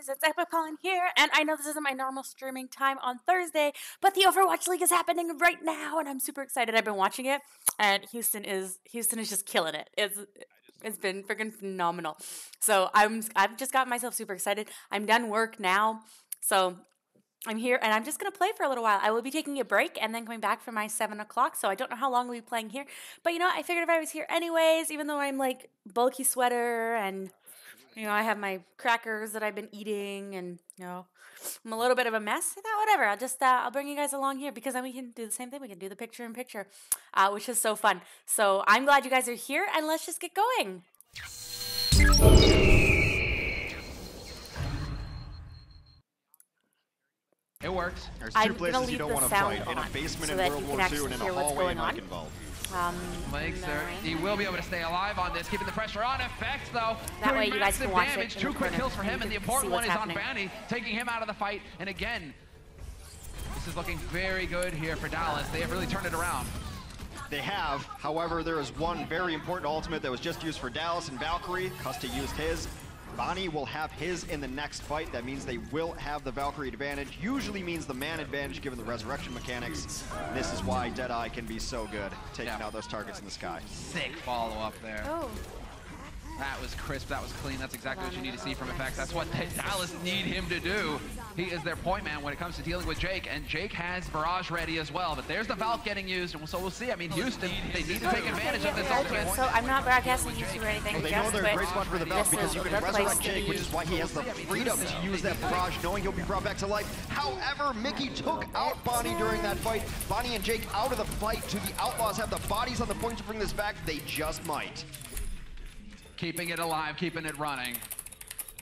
guys, it's EpicColin here, and I know this isn't my normal streaming time on Thursday, but the Overwatch League is happening right now, and I'm super excited. I've been watching it, and Houston is just killing it. It's been freaking phenomenal. So I've just got myself super excited. I'm done work now, so I'm here, and I'm just going to play for a little while. I will be taking a break and then coming back for my 7 o'clock, so I don't know how long we'll be playing here. But, you know, I figured if I was here anyways, even though I'm, like, bulky sweater and, you know, I have my crackers that I've been eating and, you know, I'm a little bit of a mess. I thought, whatever, I'll bring you guys along here because then we can do the same thing. We can do the picture-in-picture, which is so fun. So I'm glad you guys are here, and let's just get going. It works. There's two places you don't want to fight. In a basement in World War II and in a hallway in Eichenwald. Leinxer, he will be able to stay alive on this, keeping the pressure on. Effects, though, that way you guys can watch damage. it. 2 quick kills for him, and the important one is on Banny, taking him out of the fight. And again, this is looking very good here for Dallas. They have really turned it around. They have. However, there is one very important ultimate that was just used for Dallas and Valkyrie. Custa used his. Bonnie will have his in the next fight. That means they will have the Valkyrie advantage. Usually means the man advantage given the resurrection mechanics. And this is why Deadeye can be so good, taking out those targets in the sky. Sick follow-up there. Oh. That was crisp, that was clean. That's exactly what you need to see from Effects. That's what Dallas need him to do. He is their point man when it comes to dealing with Jake, and Jake has Barrage ready as well. But there's the Valk getting used, and so we'll see. I mean, Houston, they need to take advantage of this ultimate. So I'm not broadcasting YouTube or anything. Well, they know they're a great spot for the Valk because you can resurrect Jake, which is why he has the freedom to use that Barrage, knowing he'll be brought back to life. However, Mickey took out Bonnie during that fight. Bonnie and Jake out of the fight. Do the Outlaws have the bodies on the point to bring this back? They just might. Keeping it alive, keeping it running.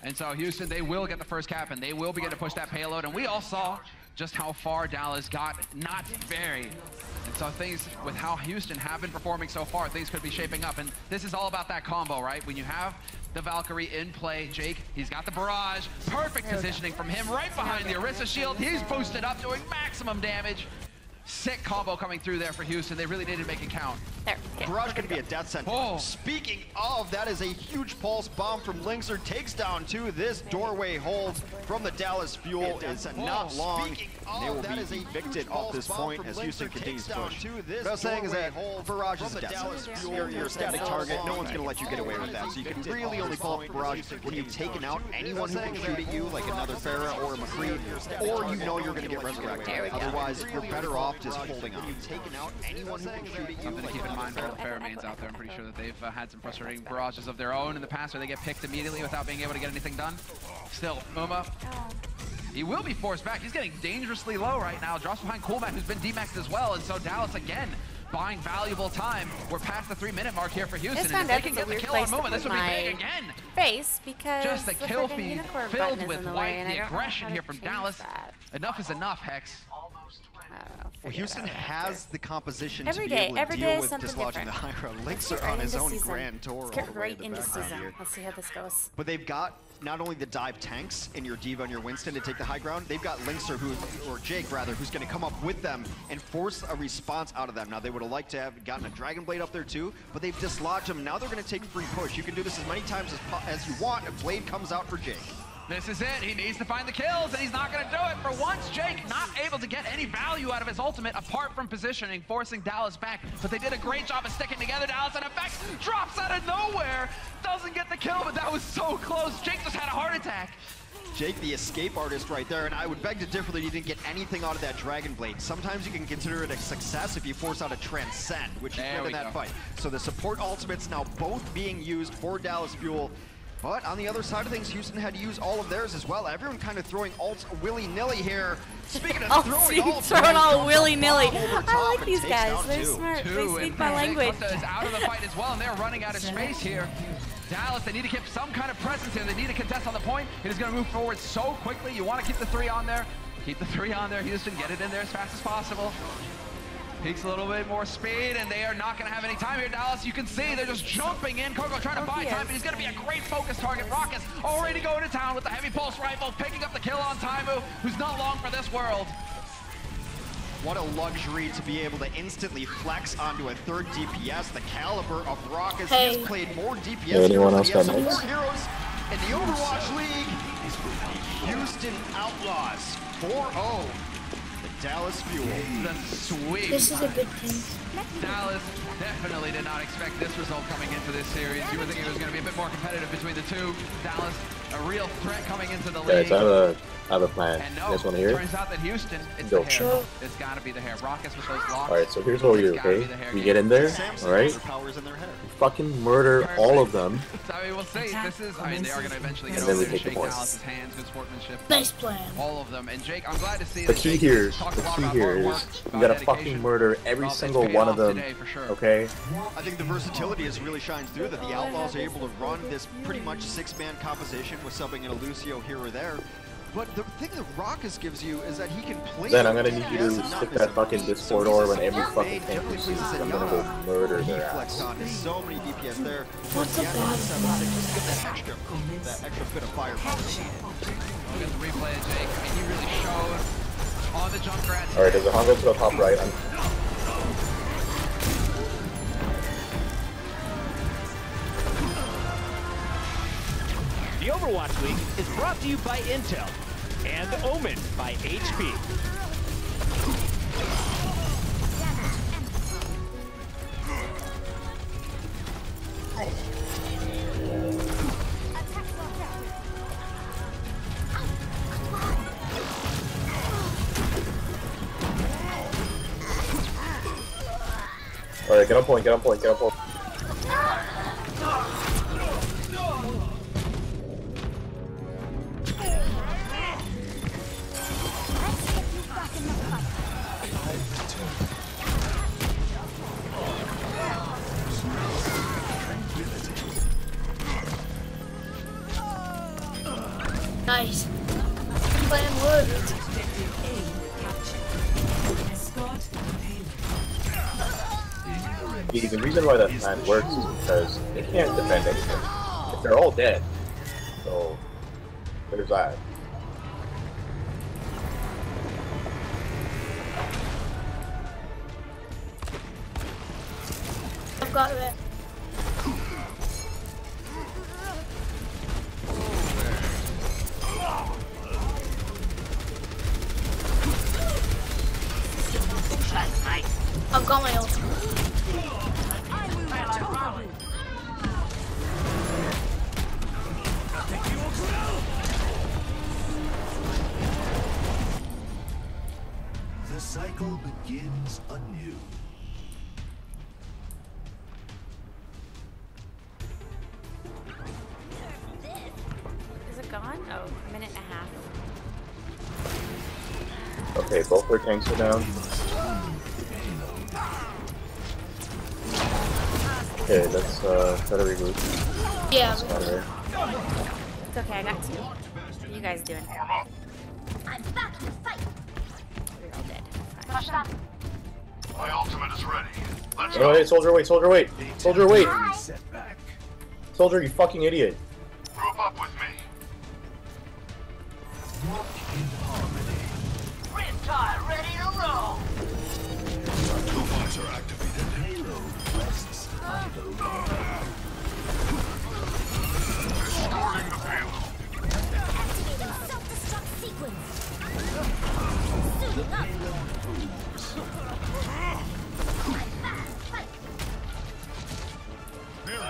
And so Houston, they will get the first cap, and they will begin to push that payload. And we all saw just how far Dallas got, not very. And so things, with how Houston have been performing so far, things could be shaping up. And this is all about that combo, right? When you have the Valkyrie in play, Jake, he's got the Barrage. Perfect positioning from him right behind the Orisa shield. He's boosted up, doing maximum damage. Sick combo coming through there for Houston. They really needed to make it count. There. Barrage could be a death sentence. Oh. Speaking of, that is a huge pulse bomb from Leinxer. Takes down 2. This doorway hold from the Dallas Fuel is not long. They will be evicted off this point as Houston continues to push. What I was saying is that Barrage is a death sentence. You're a static target. No one's going to let you get away with that. So you can really only call up Barrage when you've taken out anyone who can shoot at you, like another Pharah or a McCree, or you know you're going to get resurrected. Otherwise, you're better off just holding on. Something to keep in mind for all the Pharah mains out there. I'm pretty sure that they've had some frustrating barrages of their own in the past where they get picked immediately without being able to get anything done. Still, Muma, he will be forced back. He's getting dangerously low right now. Drops behind Coolmac, who's been demaxed as well. And so Dallas, again, buying valuable time. We're past the 3-minute mark here for Houston. And if they can get the kill on Muma, this would be big again. Face, because just the kill feed filled with white. The aggression here from Dallas. Enough is enough, Hex. Well, Houston has the composition to be able to deal with dislodging the high ground. Leinxer on his own grand tour all the way in the background here. Let's see how this goes. But they've got not only the dive tanks in your D.Va and your Winston to take the high ground, they've got Leinxer, or Jake rather, who's going to come up with them and force a response out of them. Now, they would have liked to have gotten a Dragon Blade up there too, but they've dislodged them. Now they're going to take free push. You can do this as many times as you want. A Blade comes out for Jake. This is it. He needs to find the kills, and he's not going to do it. For once, Jake not able to get any value out of his ultimate apart from positioning, forcing Dallas back. But they did a great job of sticking together. Dallas, and Effects drops out of nowhere. Doesn't get the kill, but that was so close. Jake just had a heart attack. Jake, the escape artist right there, and I would beg to differ that he didn't get anything out of that Dragon Blade. Sometimes you can consider it a success if you force out a Transcend, which is good in that fight. So the support ultimates now both being used for Dallas Fuel. But on the other side of things, Houston had to use all of theirs as well. Everyone kind of throwing ults willy-nilly here. Speaking of throwing ults, throwing all willy-nilly. I like these guys. They're smart. They speak my language. Custa is out of the fight as well, and they're running out of space here. Dallas, they need to keep some kind of presence here. They need to contest on the point. It is going to move forward so quickly. You want to keep the 3 on there. Keep the 3 on there, Houston. Get it in there as fast as possible. Peaks a little bit more speed, and they are not going to have any time here, Dallas. You can see they're just jumping in. Coco trying to buy time, but he's going to be a great focus target. Rockets already going to town with the heavy pulse rifle, picking up the kill on Taimu, who's not long for this world. What a luxury to be able to instantly flex onto a 3rd DPS. The caliber of Rockets. He's played more DPS. Anyone else got more mates? heroes In the Overwatch League, Houston Outlaws 4-0. The Dallas Fuel. The sweep. This is a good team. Dallas definitely did not expect this result coming into this series. You were thinking it was going to be a bit more competitive between the two. Dallas, a real threat coming into the league. Guys, I have a plan. And You no, guys want to hear it? turns out that Houston, it's Go. the hair. It's got to be the hair. Rockets with those locks. Alright, so here's what we do, okay? We get in there, alright? Fucking murder all of them. So I mean, we'll see. This is, I mean, they are going to eventually get And then over we there and take the shake points. Dallas's hands, good sportsmanship. Nice plan. All of them. And Jake, I'm glad to see The that key Jake here, talks the a lot key about here hard is work, you about gotta dedication. fucking murder every Well, it's single paid one off of them, today for sure. okay? I think the versatility has really shined through, that the Outlaws are able to run this pretty much six-man composition with subbing in a Lucio here or there. But the thing that Rockus gives you is that he can play. Then I'm gonna need you DPS to and not stick miss that a fucking beat. Discord So or he's when a every smart fucking made, tank definitely receives, places I'm gonna go Zenyatta. murder He their flexed ass. on to so many DPS there. What's The a bad just get that extra bit of firepower. Look at the replay of Jake. I mean, he really showed on the Junkrat. Alright, does the Han go to the top right? The Overwatch League is brought to you by Intel and Omen by HP. Alright, get on point, get on point, get on point. Nice. Plan worked. The reason why that plan works is because they can't defend anything. They're all dead. So, there's that. I've got it. I've got my ult. The cycle begins anew. Is it gone? Oh, a minute and a half. Okay, both their tanks are down. Okay, let's try to regroup. Yeah. It's not here. It's okay, I got two. What are you guys doing? I'm back to fight. We're all dead. Fine. My ultimate is ready. Let's Oh, wait, soldier, wait, soldier, wait! Soldier, wait! setback. Soldier, you fucking idiot! Group up with me. Walk in harmony. Riptide ready to roll. Turbines are activated. Halo rests idle. Destroying the payload. Activating self-destruct sequence. Suiting up.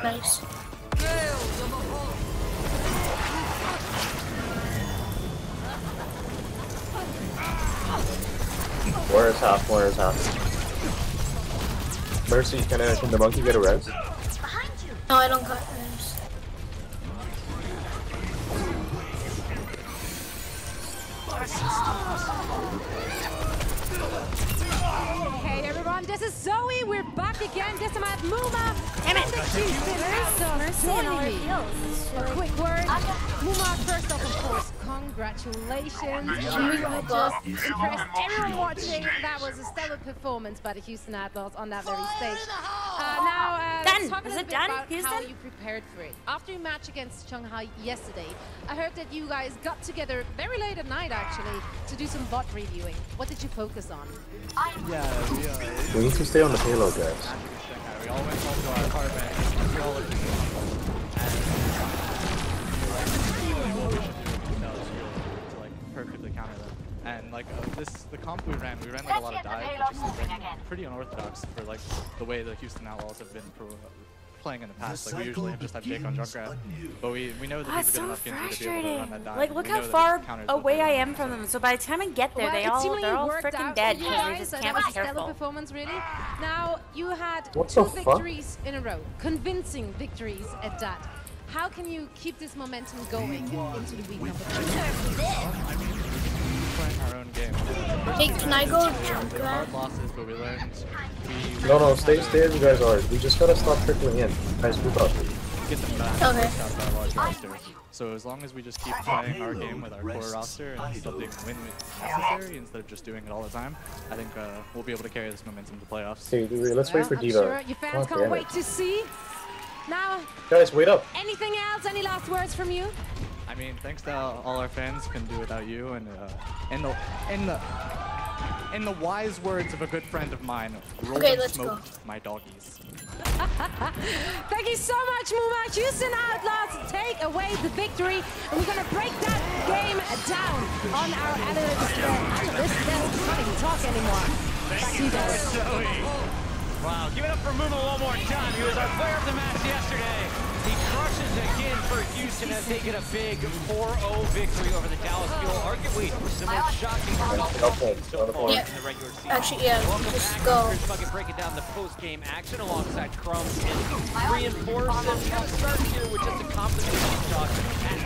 Nice. Where is half? Where is half? Mercy, can the monkey get a res? Behind you. No, I don't got this. Hey everyone, this is Zoe. We're back again. This time at Muma. Damn it! Mercy Joining me. A quick word. Muma, first off, of course, congratulations. You just impressed everyone watching. That was a stellar performance by the Houston Outlaws on that very stage. Now, Done. let's talk a Is little it bit done, about how Houston? you prepared for it. After your match against Shanghai yesterday, I heard that you guys got together very late at night, actually, to do some bot reviewing. What did you focus on? We need to stay on the payload, guys. We all went home to our apartment. We all looked at counter them. And like the comp we ran like a lot of dive, which is something pretty unorthodox for like the way the Houston Outlaws have been playing in the past. Like we usually have just had Jake on Junkrat, but we know that he's a good enough Genji to be able to run that dive. Like look how far away I am from them. So by the time I get there, they're all freaking dead because they just can't be careful. Performance really. Now you had What 2 the fuck? victories in a row, convincing victories at that. How can you keep this momentum going into the week number 2? Playing our own game. Hey, can I go Hard losses, but we learned. No, stay as you guys are. We just gotta stop trickling in. Guys, move up. Get them back. Okay. Out of our large roster. So as long as we just keep playing our game with our core roster and something when necessary instead of just doing it all the time, I think we'll be able to carry this momentum to playoffs. Okay, let's wait for I'm Diva. sure your fans God can't damn wait it. to see. Now, Guys, wait up. anything else? Any last words from you? I mean, thanks to all our fans, couldn't do without you. And in the wise words of a good friend of mine, roll Okay, and let's smoke my doggies. Thank you so much, Mumak. Houston Outlaws take away the victory, and we're gonna break that game down on our analytics. After this, they can't even talk anymore. Back to you guys. Wow, give it up for Muma one more time. He was our player of the match yesterday. He crushes again for Houston, has taken a big 4-0 victory over the Dallas Fuel. Arguably the most shocking result so far in the regular season. Actually, yeah, Welcome just back. go. Chris Bucket breaking down the post-game action alongside Crumbs and Reinforce. And we're going to start here with just a complimentary talk at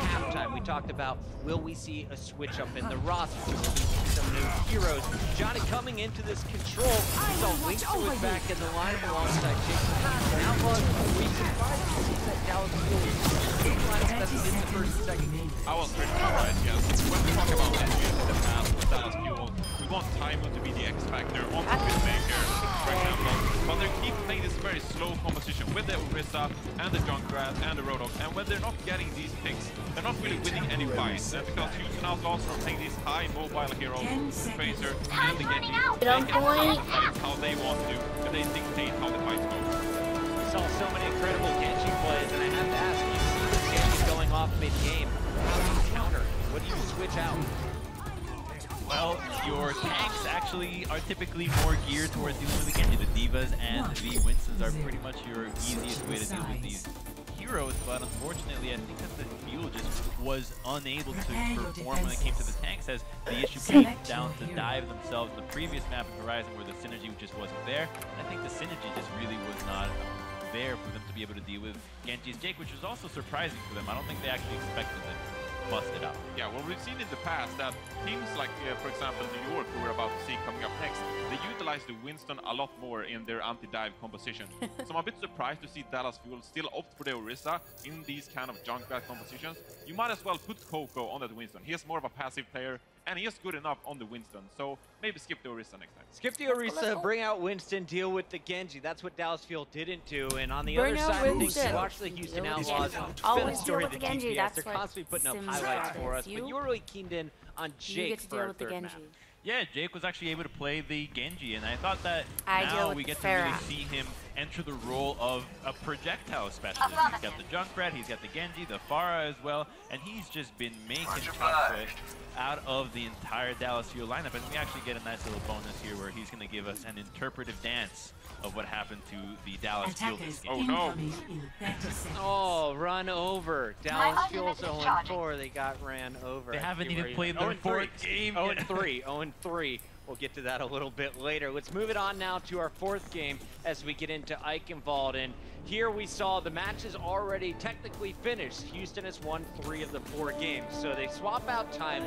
halftime. We talked about, will we see a switch up in the roster? Will we see some new heroes? Johnny coming into this control. We saw Linkster was back in the lineup alongside Jason. Outlaws, we surprised to see that Dallas Fuel lineup that in the first and second game. I was pretty surprised, yes. When we talk about engines in the past with Dallas Fuel, we want Taimu to be the X Factor, want to be the maker, for example. But they keep playing this very slow composition with the Orisa and the Junkrat and the Roadhog. And when they're not getting these picks, they're not really winning any fights. And because Houston Outlaws are playing these high mobile heroes, the Tracer and the Genji, they can decide how they want to, and they dictate how the fights go. We saw so many incredible Genji plays, and I have to ask, you see this Genji going off mid-game. How do you counter? What do you switch out? Well, your tanks actually are typically more geared towards dealing with the Genji. The Divas and the Winstons are pretty much your easiest way to deal with these heroes, but unfortunately I think that the Fuel just was unable to perform when it came to the tanks, as the issue came down to dive themselves in the previous map of Horizon where the synergy just wasn't there. And I think the synergy just really was not there for them to be able to deal with Genji's Jake, which was also surprising for them. I don't think they actually expected it. Busted up. Yeah, well, we've seen in the past that teams like, for example, New York, who we're about to see coming up next, they utilize the Winston a lot more in their anti-dive composition. So I'm a bit surprised to see Dallas Fuel still opt for the Orisa in these kind of Junkrat compositions. You might as well put Coco on that Winston. He is more of a passive player, and he is good enough on the Winston. So maybe skip the Orisa next time. Skip the Orisa, bring out Winston, deal with the Genji. That's what Dallas Fuel didn't do. And on the other side of things, watch the Houston Outlaws. Always deal with the Genji. They're constantly putting up highlights for us. But you were really keened in on Jake for our third map. Yeah, Jake was actually able to play the Genji, and I thought that now we get to really see him enter the role of a projectile specialist. He's got the Junkrat, he's got the Genji, the Pharah as well, and he's just been making chocolate out of the entire Dallas Fuel lineup. And we actually get a nice little bonus here where he's going to give us an interpretive dance of what happened to the Dallas Fuel this game. Oh no! Oh, run over. Dallas Fuel's 0-4. They got ran over. They haven't even played their fourth game yet. 0-3. 0-3. We'll get to that a little bit later. Let's move it on now to our fourth game as we get into Eichenwalde. And here we saw the match is already technically finished. Houston has won 3 of the 4 games. So they swap out Taimu,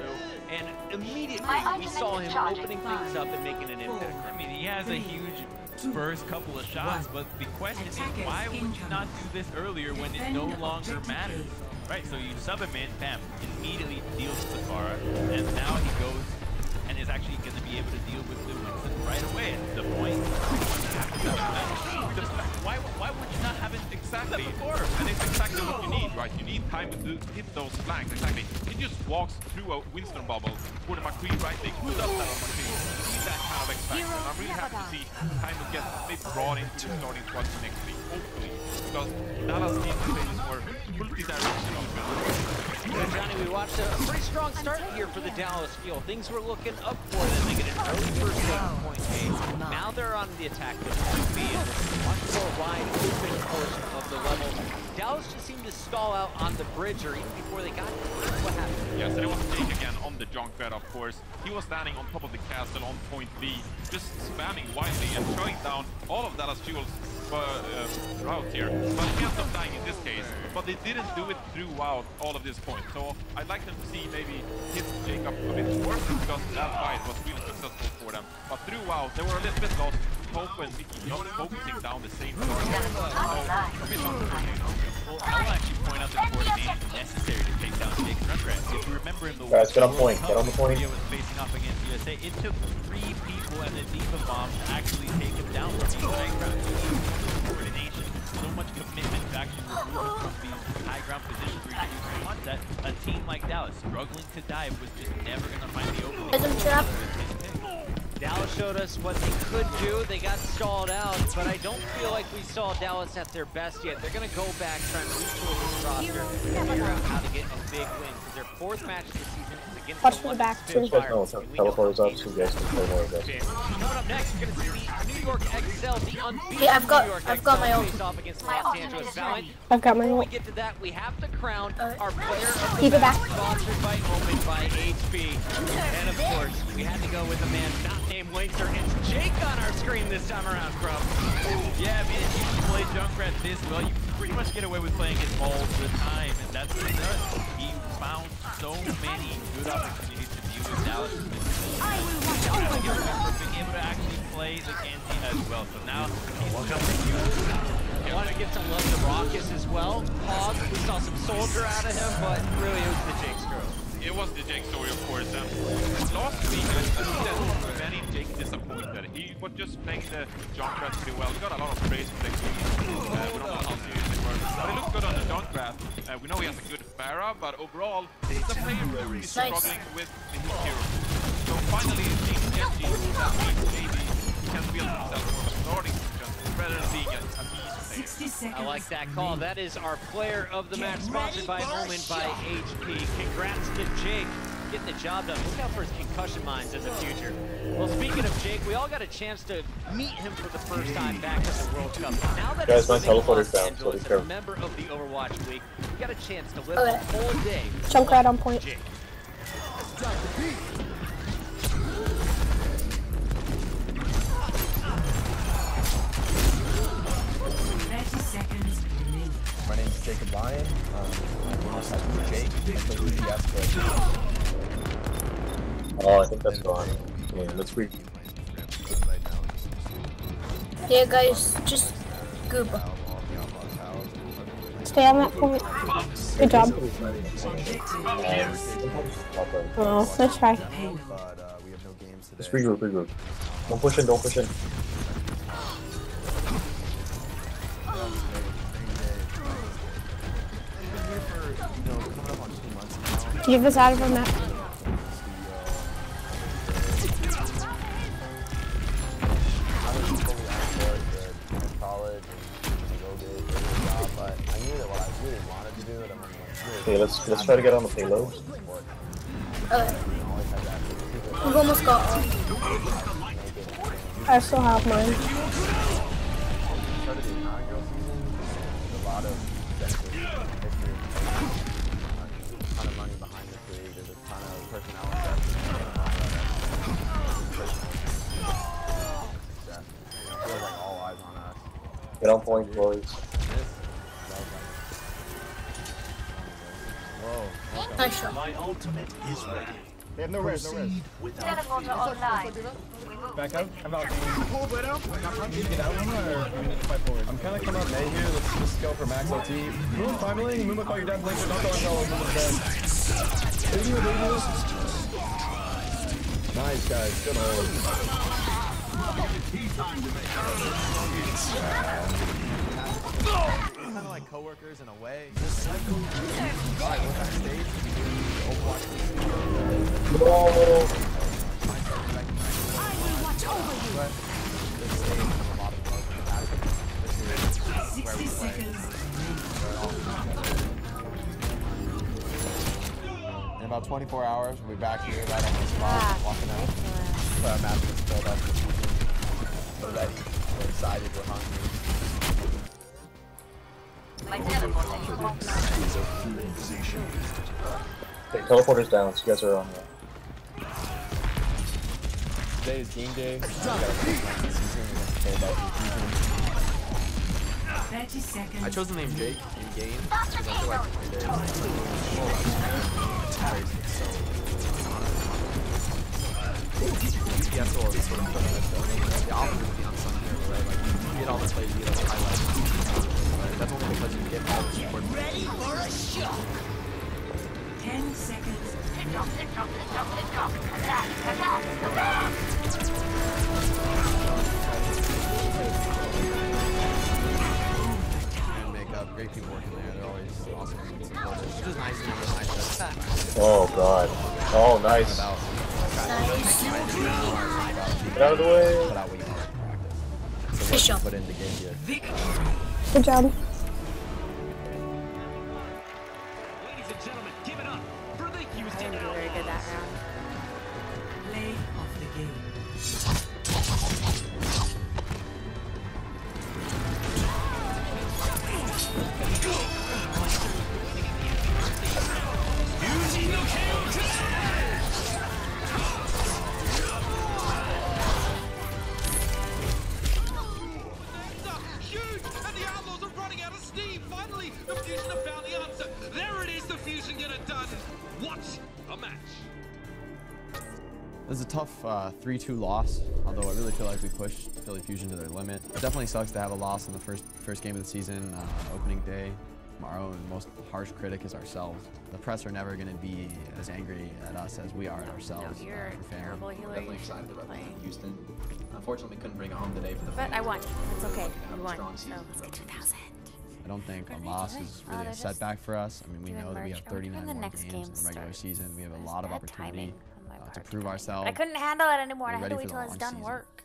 and immediately we saw him opening things up and making an impact. I mean, he has a huge first couple of shots, but the question is, why would you not do this earlier when it no longer matters? Right, so you sub him in, bam, immediately deals with the Pharah, and now he goes and is actually going to be able to deal with the Winston right away at the point. Why would you not have it exactly before? And it's exactly what you need, right? You need time to hit those flanks, exactly. He just walks through a Winston bubble for the McCree, right? They put up that on McCree. You need that kind of of expansion. I'm really happy to see kind of get maybe brought into the starting squad for next week, hopefully, because Dallas needs to play this more multi-directional build. Johnny, we watched a pretty strong start here for the Dallas Fuel. Things were looking up for them. They get an early first point game. Now they're on the attack with point B in this much more wide open portion of the level. Dallas just seemed to stall out on the bridge or even before they got to it. What happened? Yes, and it was Jake again on the Junkrat, of course. He was standing on top of the castle on point B, just spamming wildly and shutting down all of Dallas Fuel's route here. But he ends up dying in this case. But they didn't do it throughout all of this point. So I'd like them to see maybe hit Jacob a bit more, because that fight was really successful for them. But throughout, they were a little bit lost. Popo and Mickey not focusing down the same target. Well, I'll actually point out the coordination necessary to take down Jake Junkrat. If you remember in the Guys, get on point. Get on the point. was facing off against USA, it took 3 people and the D.Va bomb to actually take him down from these high ground. Coordination, so much commitment to actually remove him from these high ground positions where you can want that a team like Dallas struggling to dive was just never going to find the opening. Dallas showed us what they could do. They got stalled out, but I don't feel like we saw Dallas at their best yet. They're going to go back, try and retool this roster, figure out how to get a big win, because their 4th match this season is against Watch the from the back, too. Teleporters up so you guys can play more of this. Coming up next, you're going to see the New York XL, the unbeaten Yeah, I've got my ult. face off against Los Angeles Valiant. I've got my Before we ult. get to that, we have to crown our player of the Keep it match, back. sponsored by Omen by HP. And of course, we had to go with a man not named Winter. It's Jake on our screen this time around, Crumb. Yeah, I mean, if you play Junkrat this well, you pretty much get away with playing it all the time, and that's what he does. He found so many good opportunities to deal with Dallas. Dallas being able to actually play the Cantina as well, so now he's coming to use. I wanted to get some love to Raucus as well. Hog, we saw some soldier out of him, but really it was the Jake story. It was the Jake story, of course. Last week, I think that many Jake disappointed. He was just playing the Junkrat pretty well. We got a lot of praise from Jake. We don't know how serious they were. But it looks good on the Junkrat. We know he has a good Pharah, but overall, he's a player who is struggling with his hero. So finally, seeing Genji, maybe he can feel himself for the starting position rather than being a player. I like that call. That is our player of the match, sponsored by Omen by HP. Congrats to Jake. Getting the job done. Look out for his concussion mines in the future. Well, speaking of Jake, we all got a chance to meet him for the first time back at the World Cup. Now that Guys, he's my living in teleporter's Los down, so Angeles be and a member of the Overwatch League, we got a chance to live Okay. a whole day. Junkrat on point. Jake. My name is Jacob Lyon. I'm also Jake. I play UGS, but Oh, I think that's gone. Yeah, let's read. Yeah, guys, just gooba. Stay on that point. Good job. Oh, let's try. Let's regroup, regroup. Don't push in, don't push in. Give us out of our map. Okay, let's try to get on the payload. Okay. We've almost got all. I still have mine. Get on point, boys. Nice shot. My ultimate is ready. They have no res, no res. Teleporter online. Back up. I'm out. Get out or we need to fight forward? I'm kind of coming up May here. Let's just go for max LT. Moon finally. Moon call your dad. Blink. Don't go until Moon's dead. Nice guys. Good hold. Kind of like coworkers in a way. Alright, we're backstage. Overwatch. about 24 hours, we'll be back here right on the spot, walking out. Put our map is filled up this season. We're ready. We're excited. We're hungry. Okay, teleporter's down, so you guys are on there. Today is game day. We gotta play the season. We're gonna play about the fusion. 30 seconds. I chose the name Jake in game because I feel like it is crazy. So yes, all this sort of stuff. The opposite of the unsung hero, right? Like you get all the plays, you get all the highlights. But that's only because you get all the support. Ready for a shot. 10 seconds. Great people working there. They're always awesome. It's just nice and nice. Oh god. Oh nice. Get out of the way. Put out what you want to practice. So what you put in the game here. Good job. Ladies and gentlemen, give it up for the Houston. I didn't do very good that round. Play of the game. It was a tough 3-2 loss, although I really feel like we pushed Philly Fusion to their limit. It definitely sucks to have a loss in the first game of the season, opening day. Our own most harsh critic is ourselves. The press are never going to be as angry at us as we are at ourselves. No, you're a terrible healer. Definitely excited about playing Houston. Unfortunately, we couldn't bring it home today for the But I won. It's okay. We We won. So let's get 2,000. I don't think a loss is really a setback for us. I mean, we know that we have 39 more games in the regular season. We have a lot of opportunity to prove ourselves. I couldn't handle it anymore. I We're had to ready wait for till the I was launch done season. work,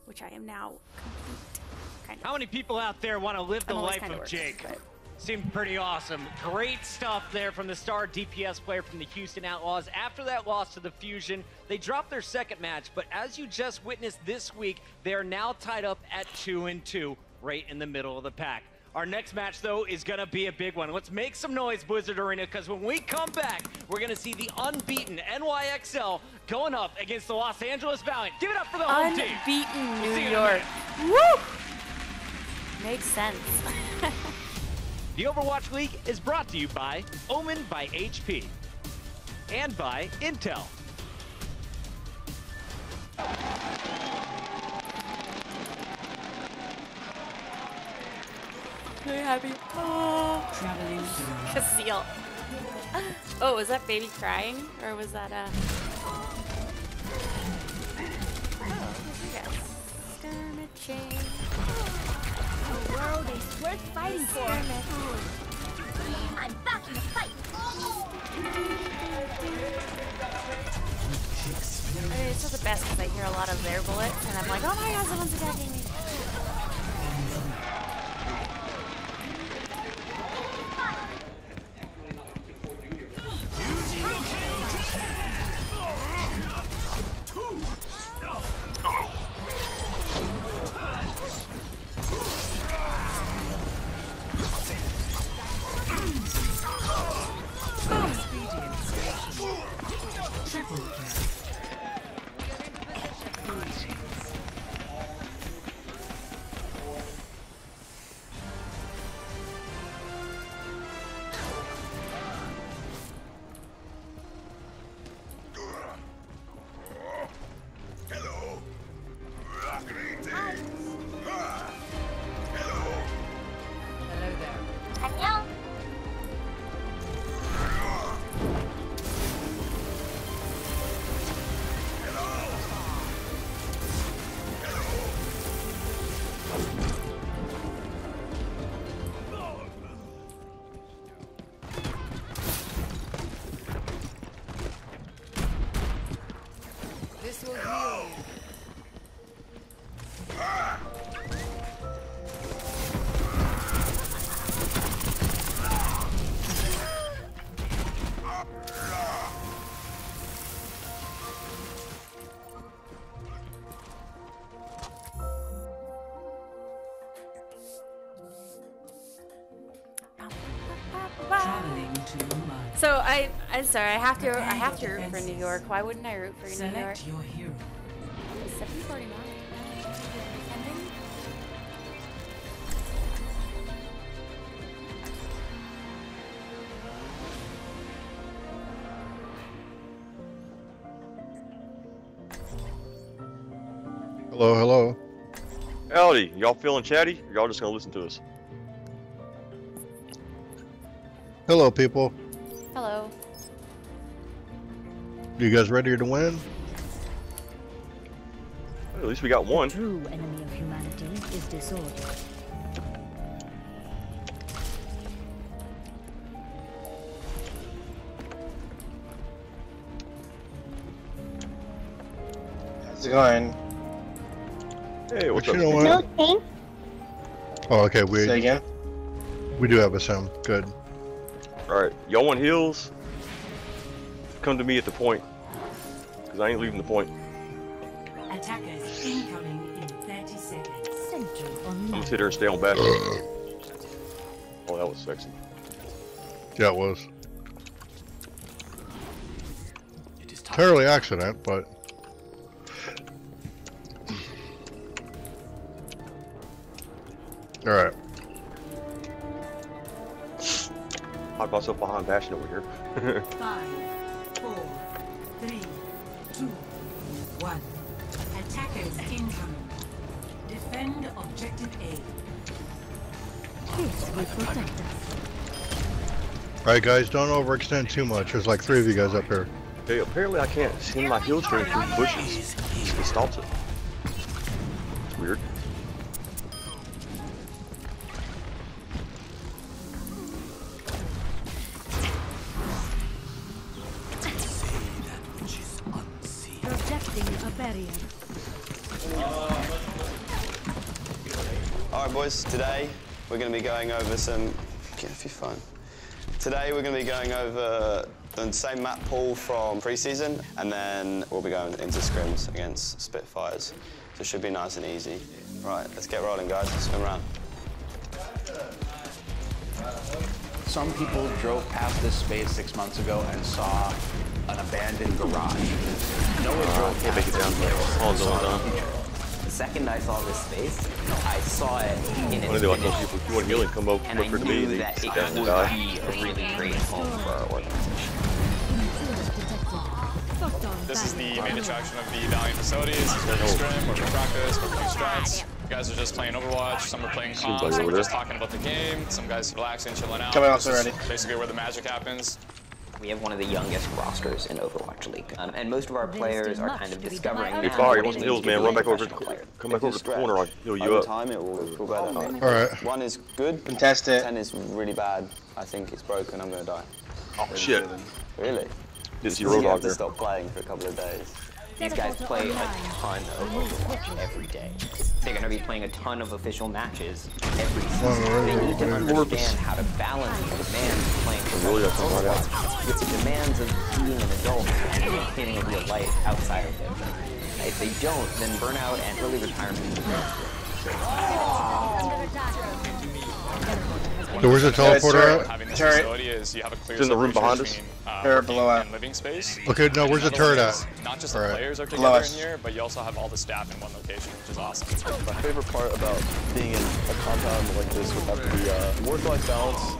which I am now complete. Kind of. How many people out there want to live the I'm always life kinda of worse, Jake? but- Seemed pretty awesome. Great stuff there from the star DPS player from the Houston Outlaws. After that loss to the Fusion, they dropped their second match, but as you just witnessed this week, they are now tied up at 2-2, right in the middle of the pack. Our next match, though, is going to be a big one. Let's make some noise, Blizzard Arena, because when we come back, we're going to see the unbeaten NYXL going up against the Los Angeles Valiant. Give it up for the home team. Unbeaten We'll see New you in a York. minute. Woo! Makes sense. The Overwatch League is brought to you by Omen by HP and by Intel. Very happy. Oh. Traveling Casil. Oh, was that baby crying? Or was that a... Skirmishing. The world is worth fighting for. I'm back in the fight. I mean, it's just the best because I hear a lot of their bullets, and I'm like, oh my god, someone's attacking me. This will heal you. So I'm sorry. I have to root for New York. Why wouldn't I root for New York? 749. Hello, hello. Howdy, y'all feeling chatty? Or y'all just gonna listen to us? Hello, people. Hello. You guys ready to win? Well, at least we got one. The true enemy of humanity is disorder. How's it going? Hey, what's But up? you know what? Oh, okay. Say again? We do have a sim. Good. Alright, y'all want heals? Come to me at the point. Because I ain't leaving the point. Attackers incoming in 30 seconds. I'm gonna sit here and stay on back. Oh, that was sexy. Yeah, it was. Entirely accident, but. Alright. Hide myself behind Bastion over here. 5, 4, 3, 2, 1. Attackers incoming. Defend objective A. This will protect us. Alright, guys, don't overextend too much. There's like 3 of you guys up here. Hey, apparently I can't send my heal string through bushes. It stops it. It's weird. Projecting a barrier. Alright boys, today we're going to be going over some... Get off your phone. Today we're going to be going over the same map pool from pre-season, and then we'll be going into scrims against Spitfires. So it should be nice and easy. Right, let's get rolling guys, let's swim around. Some people drove past this space 6 months ago and saw an abandoned garage. No one drove can't make it down there. All done. The second I saw this space, I saw it in its I do like those people. If you want healing, come over and I quicker to me. knew They that sit it down and would die. be a really great home for our organization. This is the main attraction of the Valiant facility. This is where we scrim, where we practice, where we do strats. You guys are just playing Overwatch, some are playing comp, some are just talking about the game, some guys relaxing, chilling out. Coming out This is already. basically where the magic happens. We have one of the youngest rosters in Overwatch League, and most of our players are kind of discovering. Hey, Fire, you want some heals, man? Run back over. Come back over to the corner. I'll heal you Over up. time it will feel better. Alright. 1 is good, Contest it. 10 is really bad. I think it's broken, I'm going to die. Oh, shit. Really? Didn't see You Road have Dog to there. stop playing for a couple of days. These guys play a ton of Overwatch every day. They're going to be playing a ton of official matches every season. They need to understand how to balance the demands of playing Overwatch with the demands of being an adult and maintaining a real life outside of it. If they don't, then burnout and early retirement is So where's the teleporter at? Having this facility is you have a clear It's in the room behind us. Turret below and living space. Okay, no, where's the turret at? Not just the Alright. players are Below together us. in here, but you also have all the staff in one location, which is awesome. My favorite part about being in a compound like this would have to be work-life balance.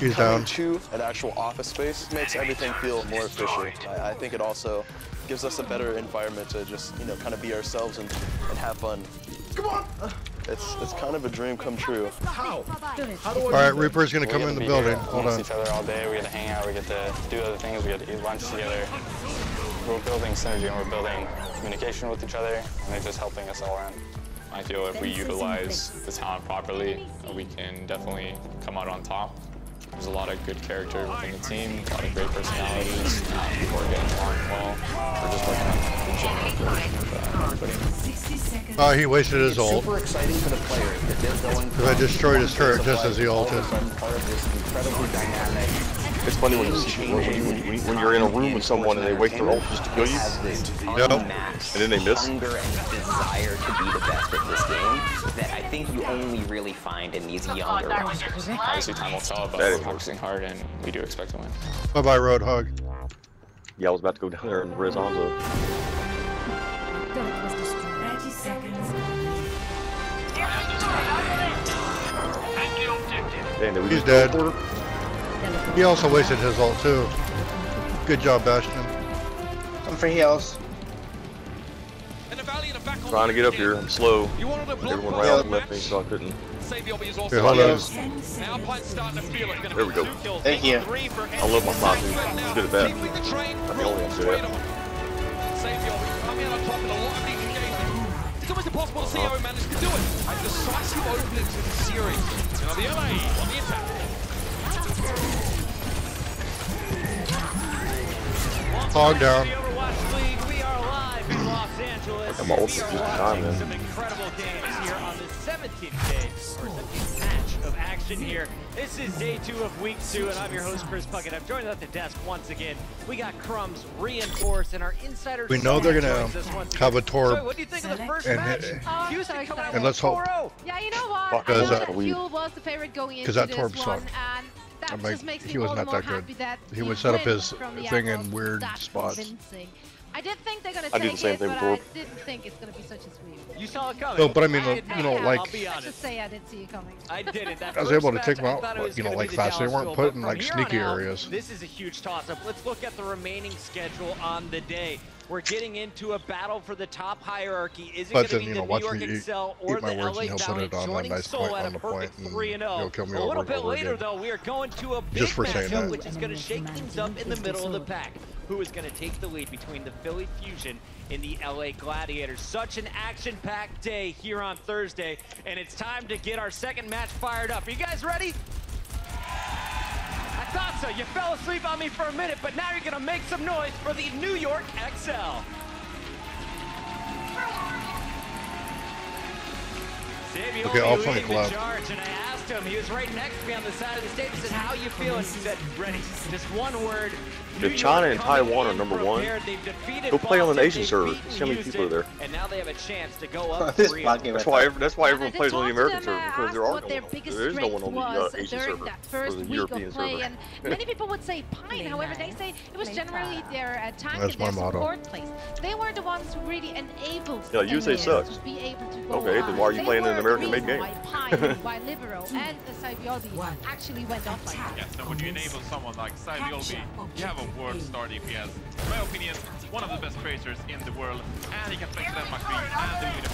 He's Having down. 2 an actual office space makes everything feel more efficient. I think it also gives us a better environment to just, you know, kind of be ourselves and have fun. Come on! It's kind of a dream come true. How? Alright, Reaper's gonna come in the building. Hold on. each other all day. We get to hang out. We get to do other things. We get to eat lunch together. We're building synergy and we're building communication with each other, and they're just helping us all around. I feel if we utilize the talent properly, we can definitely come out on top. There's a lot of good character within the team, a lot of great personalities. People are getting along well. We're just working on the general cohesion of everybody. He wasted his ult. Super exciting for the players that they're going Because I destroyed his turret just as he ulted. part of this incredibly dynamic. It's funny when you see when you're in a room with someone and they wait their ult just to kill you. Yep. And then they miss. Hunger and desire to be the best at this game that I think you only really find in these younger rosters. Obviously, time will tell, but we're focusing hard, and we do expect to win. Bye-bye, Roadhog. Yeah, I was about to go down there and Riz Hanzo. 30 seconds. Damn, did we He's just dead. go for it? He also wasted his ult too. Good job, Bastion. Come for heals. Trying to get up here. I'm slow. Everyone right on left me, so I couldn't. Here, hold on. There we go. Thank you. I love my Faku. He's good at that. I'm the only one good at that. It's almost impossible to see how he managed to do it. A decisive opening to the series. Now the LA on the attack. Hog down. We are live in Los Angeles. I'm all just in time, man. Some incredible games here on the 17th day, or 17th match of action here. This is day 2 of week 2, and I'm your host, Chris Puckett. I'm joined at the desk once again. We got Crumbs, Reinforced, and our insider. We know they're gonna have a Torb. So what do you think of the first match? Houston coming out and let's hope. Yeah, you know what? Because Fuel was the favorite going into that this Torb one, sucked. and that I'm like, just makes me he was all the not more that good. happy that He would set up his from the thing Outlaws in was weird that spots. convincing. I did think they're gonna I do take the same it, thing but with I Torb. didn't think it's gonna be such a sweep. You saw it coming. No, but I mean, you know, I'll like, be Let's honest. just say I didn't see it coming. I didn't. That I was first able to match, take them I out, thought it was you know, gonna like be the fast. They Dallas weren't Fuel, put in but like from here sneaky on out, areas. This is a huge toss-up. Let's look at the remaining schedule on the day. We're getting into a battle for the top hierarchy. Is it going But to then, be you the know, New watch York me Excel eat or my the words, LA and he'll set Valiant it on a joining nice Seoul point at on a the point, perfect and 3-0? he'll kill me A little over and bit over later, again. though, we are going to a big Just for saying matchup, that. which is going to shake things up in the middle of the pack. Who is going to take the lead between the Philly Fusion and the LA Gladiators? Such an action-packed day here on Thursday, and it's time to get our second match fired up. Are you guys ready? I thought so. You fell asleep on me for a minute, but now you're going to make some noise for the New York XL. Okay, I'll flank left. And I asked him, he was right next to me on the side of the stage. I said, how you feeling? He said, ready. Just one word. If China and Taiwan are number 1, go play on an Asian server. See how many people are there. And now they have a chance to go up That's why everyone plays on the American server, because there are no one. There is no one on the Asian server or the European server. And many people would say Pine, however, they say it was generally their tank That's and their my motto. support place. They were the ones who really enabled Yeah, USA sucks. to be able to go Okay, then why are you They playing an were the American-made reason game? Why Pine, why Libero, and Savioli actually went off like that. Yeah, so when you enable someone like Savioli, you have a world-star DPS. In my opinion, one of the best tracers in the world, and he can flex that McCree and do it.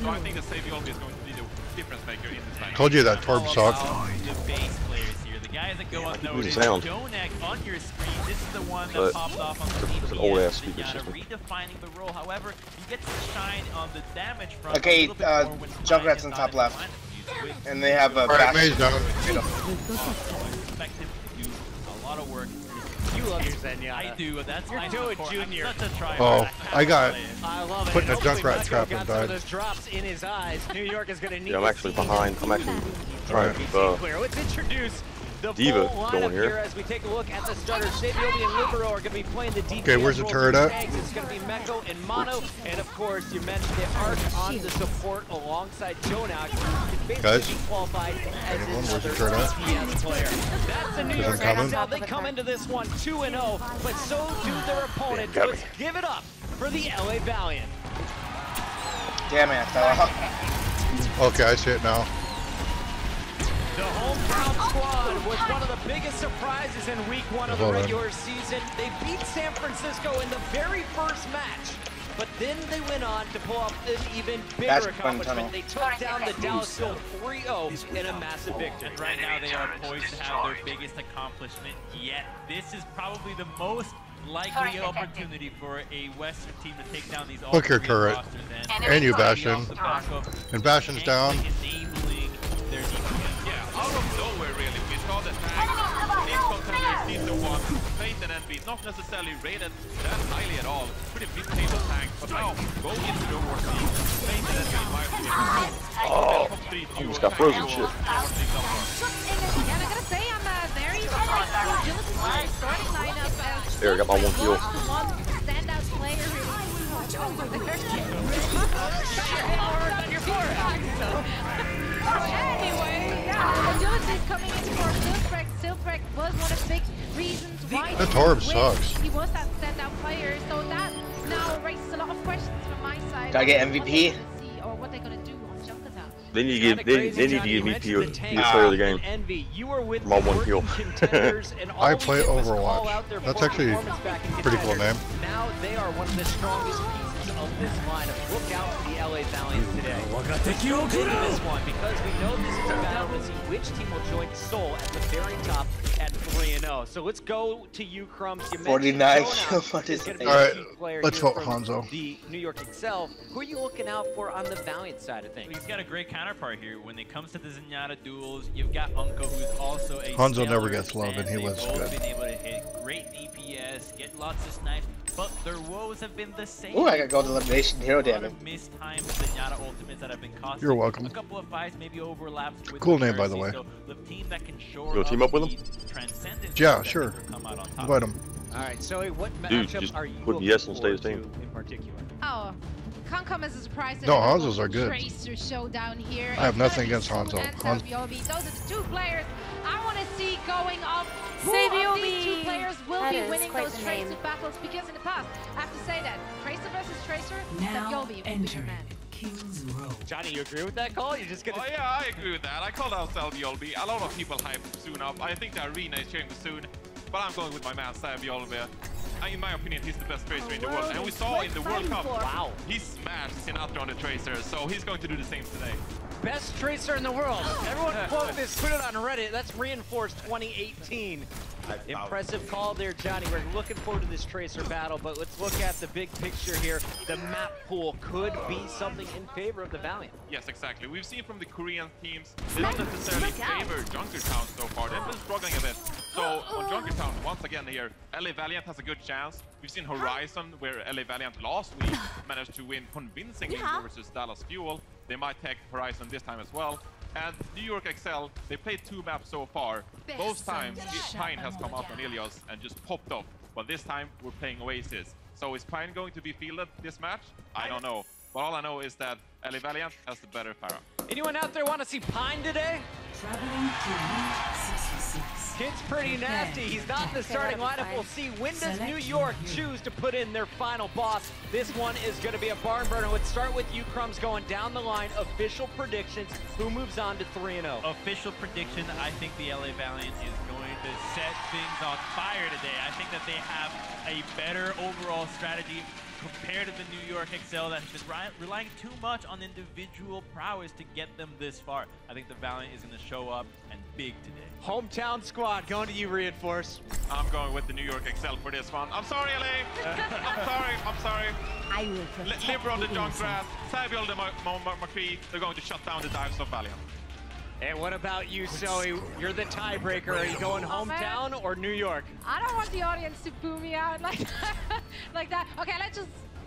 So I think that Savioli is going to be the difference maker in this lineup. Told you that Torb sucked. The base players here, the guys that go unnoticed. sound. Jonak on your screen, this is the one that But popped off on the it's an DPS. old-ass speaker Zenyatta system. redefining the role. However, he gets to shine on the damage front. Okay, a little bit more when Junkrat's Spine on top is left. not in line. And they have a Alright, Maze down. Expect him to do a lot of work. You love your Zenyatta. I do. That's You're nice doing support. Junior. I'm such a tryhard. Oh, I got I love it. put in a Hopefully Junkrat Metro trap got and some of died. those drops in his eyes. New York is going to need Yeah, I'm to actually see behind. I'm actually trying to clear. Let's introduce the Diva full going lineup here. here as we take a look at the starters. Savioli and Libero are going to be playing the DPS Okay, where's the roles turret in at? tags. It's going to be Meko and Mono, and of course, you mentioned the Arc on the support alongside Jonak, who can basically Guys? be qualified as Anyone? Where's the another turret at? DPS player. That's the New Is York it coming? XL. They come into this one 2-0, but so do their opponents. Got Let's give it up for the LA Valiant. Damn it, I fell off. Okay, I see it now. The hometown squad was one of the biggest surprises in week 1 of the Hold on. regular season. They beat San Francisco in the very first match, but then they went on to pull off an even bigger That's fun accomplishment. tunnel. They took down the Dallas Fuel 3-0 in a massive victory. And right now they are poised to have their biggest accomplishment yet. This is probably the most likely opportunity for a Western team to take down these Look your all-three turret. rosters And you, off Bastion. the back of And Bastion's down. enabling their DPS. Yeah, out of nowhere really, we saw the tag in Contender Season 1, Fate and Envy, not necessarily rated that highly at all, pretty mid-table tank, but now go into the war scene, Fate and Envy in my opinion. Oh, almost got frozen shit. Yeah, and I gotta say, I'm very impressed with Julius' starting lineup as There, I got my one kill. the one standout player really. Philbreak was one of the big reasons why That Torb sucks. he was that standout player. So that now raises a lot of questions from my side. Gotta get MVP. Or what they're gonna do on Junkertown. They need to give me player of the game. Envy, you were with My one kill. I play Overwatch. That's actually a pretty cool name. Now they are one of the strongest pieces of this lineup. Look out for the LA Valiant today. This one, because we know this is a battle to see which team will join Seoul at the very top at 3-0. So let's go to you, Crumbs. You 49 kill participation. Alright, let's vote Hanzo. The New York Excel. Who are you looking out for on the Valiant side of things? He's got a great counterpart here. When it comes to the Zenyatta duels, you've got Unko, who's also a Hanzo never stellar gets love, and he was They've both good. been able to hit great DPS, get lots of snipes, but their woes have been the same. Ooh, I got gold elimination hero damage. Mistimed Zenyatta ultimates that have been costing. You're welcome. A couple of fights maybe overlaps with Cool the name, by the Mercy, way. So the team that can shore You team up with him? Yeah, sure. Invite him. Alright, so what Dude, matchup just are you put looking yes and stay forward the same. to in particular? Oh, can't come as a surprise. No, Hanzo's are good. Tracer showdown here. I have It's nothing gonna be against Soon Hanzo. and Han- Saviobi. Those are the two players I want to see going up. Who of Saviobi! these two players will That be is winning quite those the Tracer name. battles? Because in the past, I have to say that Tracer versus Tracer, Saviobi will be your man. King's Row. Johnny, you agree with that call? You're just gonna... Oh yeah, I agree with that. I called out Salviolbi. A lot of people hype Soon up. I think the arena is cheering for Soon, but I'm going with my man Salviolbi. In my opinion, he's the best Tracer in the world. And we saw in the World Cup, wow, he smashed Sinatra on the Tracer, so he's going to do the same today. Best Tracer in the world. Everyone quote this, put it on Reddit. That's Reinforced 2018. Impressive call there, Johnny. We're looking forward to this Tracer battle, but let's look at the big picture here. The map pool could be something in favor of the Valiant. Yes, exactly. We've seen from the Korean teams, they don't necessarily favor Junkertown so far. They've been struggling a bit. So on Junkertown, once again here, LA Valiant has a good chance. We've seen Horizon, where LA Valiant last week managed to win convincingly versus Dallas Fuel. They might take Horizon this time as well. And New York Excel, they played 2 maps so far. Both times, Pine has come out on Ilios and just popped off. But this time, we're playing Oasis. So is Pine going to be fielded this match? I don't know. But all I know is that LA Valiant has the better Pharah. Anyone out there want to see Pine today? Traveling to Route 66. Kid's pretty nasty. He's not in the starting lineup. We'll see. When does New York choose to put in their final boss? This one is going to be a barn burner. Let's start with you, Crumbs, going down the line. Official predictions. Who moves on to 3-0? Official prediction, I think the LA Valiant is going to set things on fire today. I think that they have a better overall strategy compared to the New York Excel that has been relying too much on individual prowess to get them this far. I think the Valiant is going to show up and big today. Hometown squad, going to you, Reinforce. I'm going with the New York Excel for this one. I'm sorry, LA. I'm sorry. I will Liver on the Junkrat, Saviol the McCree, they're going to shut down the dives of Valiant. And what about you, Zoe? You're the tiebreaker. Are you going hometown or New York? I don't want the audience to boo me out like like that. Okay,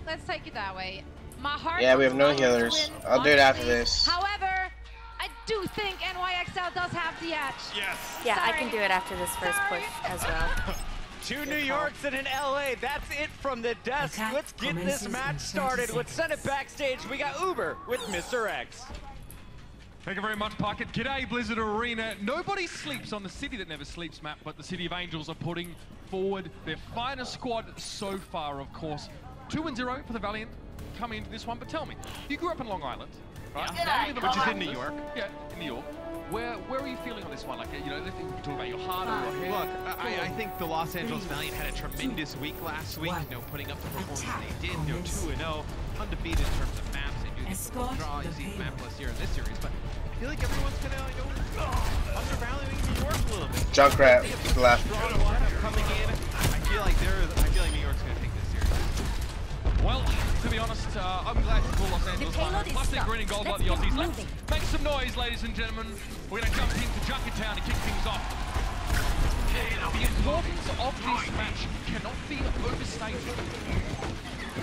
let's take it that way. My heart. Yeah, we have no healers. I'll do it after this. However, I do think NYXL does have the edge. Yes. Yeah, I can do it after this first push as well. 2 New Yorks and an LA. That's it from the desk. Let's get this match started. Let's send it backstage. We got Uber with Mr. X. Thank you very much, Pocket. G'day, Blizzard Arena. Nobody sleeps on the City That Never Sleeps map, but the City of Angels are putting forward their finest squad so far, of course. 2-0 for the Valiant coming into this one. But tell me, you grew up in Long Island, right? Now you live in Which is in Los New Angeles. York. Yeah, in New York. Where are you feeling on this one? Like, you know, we can talk about your heart or your head. Look, I think the Los Angeles Valiant had a tremendous week last week, you know, putting up the performance they did, you know, 2-0, undefeated in terms of maps, and you can draw, you see the map list here in this series, but I feel like everyone's gonna, undervaluing New York a little bit. Junkrat left. Strong lineup coming in. I feel like New York's gonna take this series. Well, to be honest, I'm glad to call Los Angeles Valiant. Plus they're green and gold like the Aussies. Let's make some noise, ladies and gentlemen. We're going to jump into Junkertown to kick things off. The importance of this match cannot be overstated.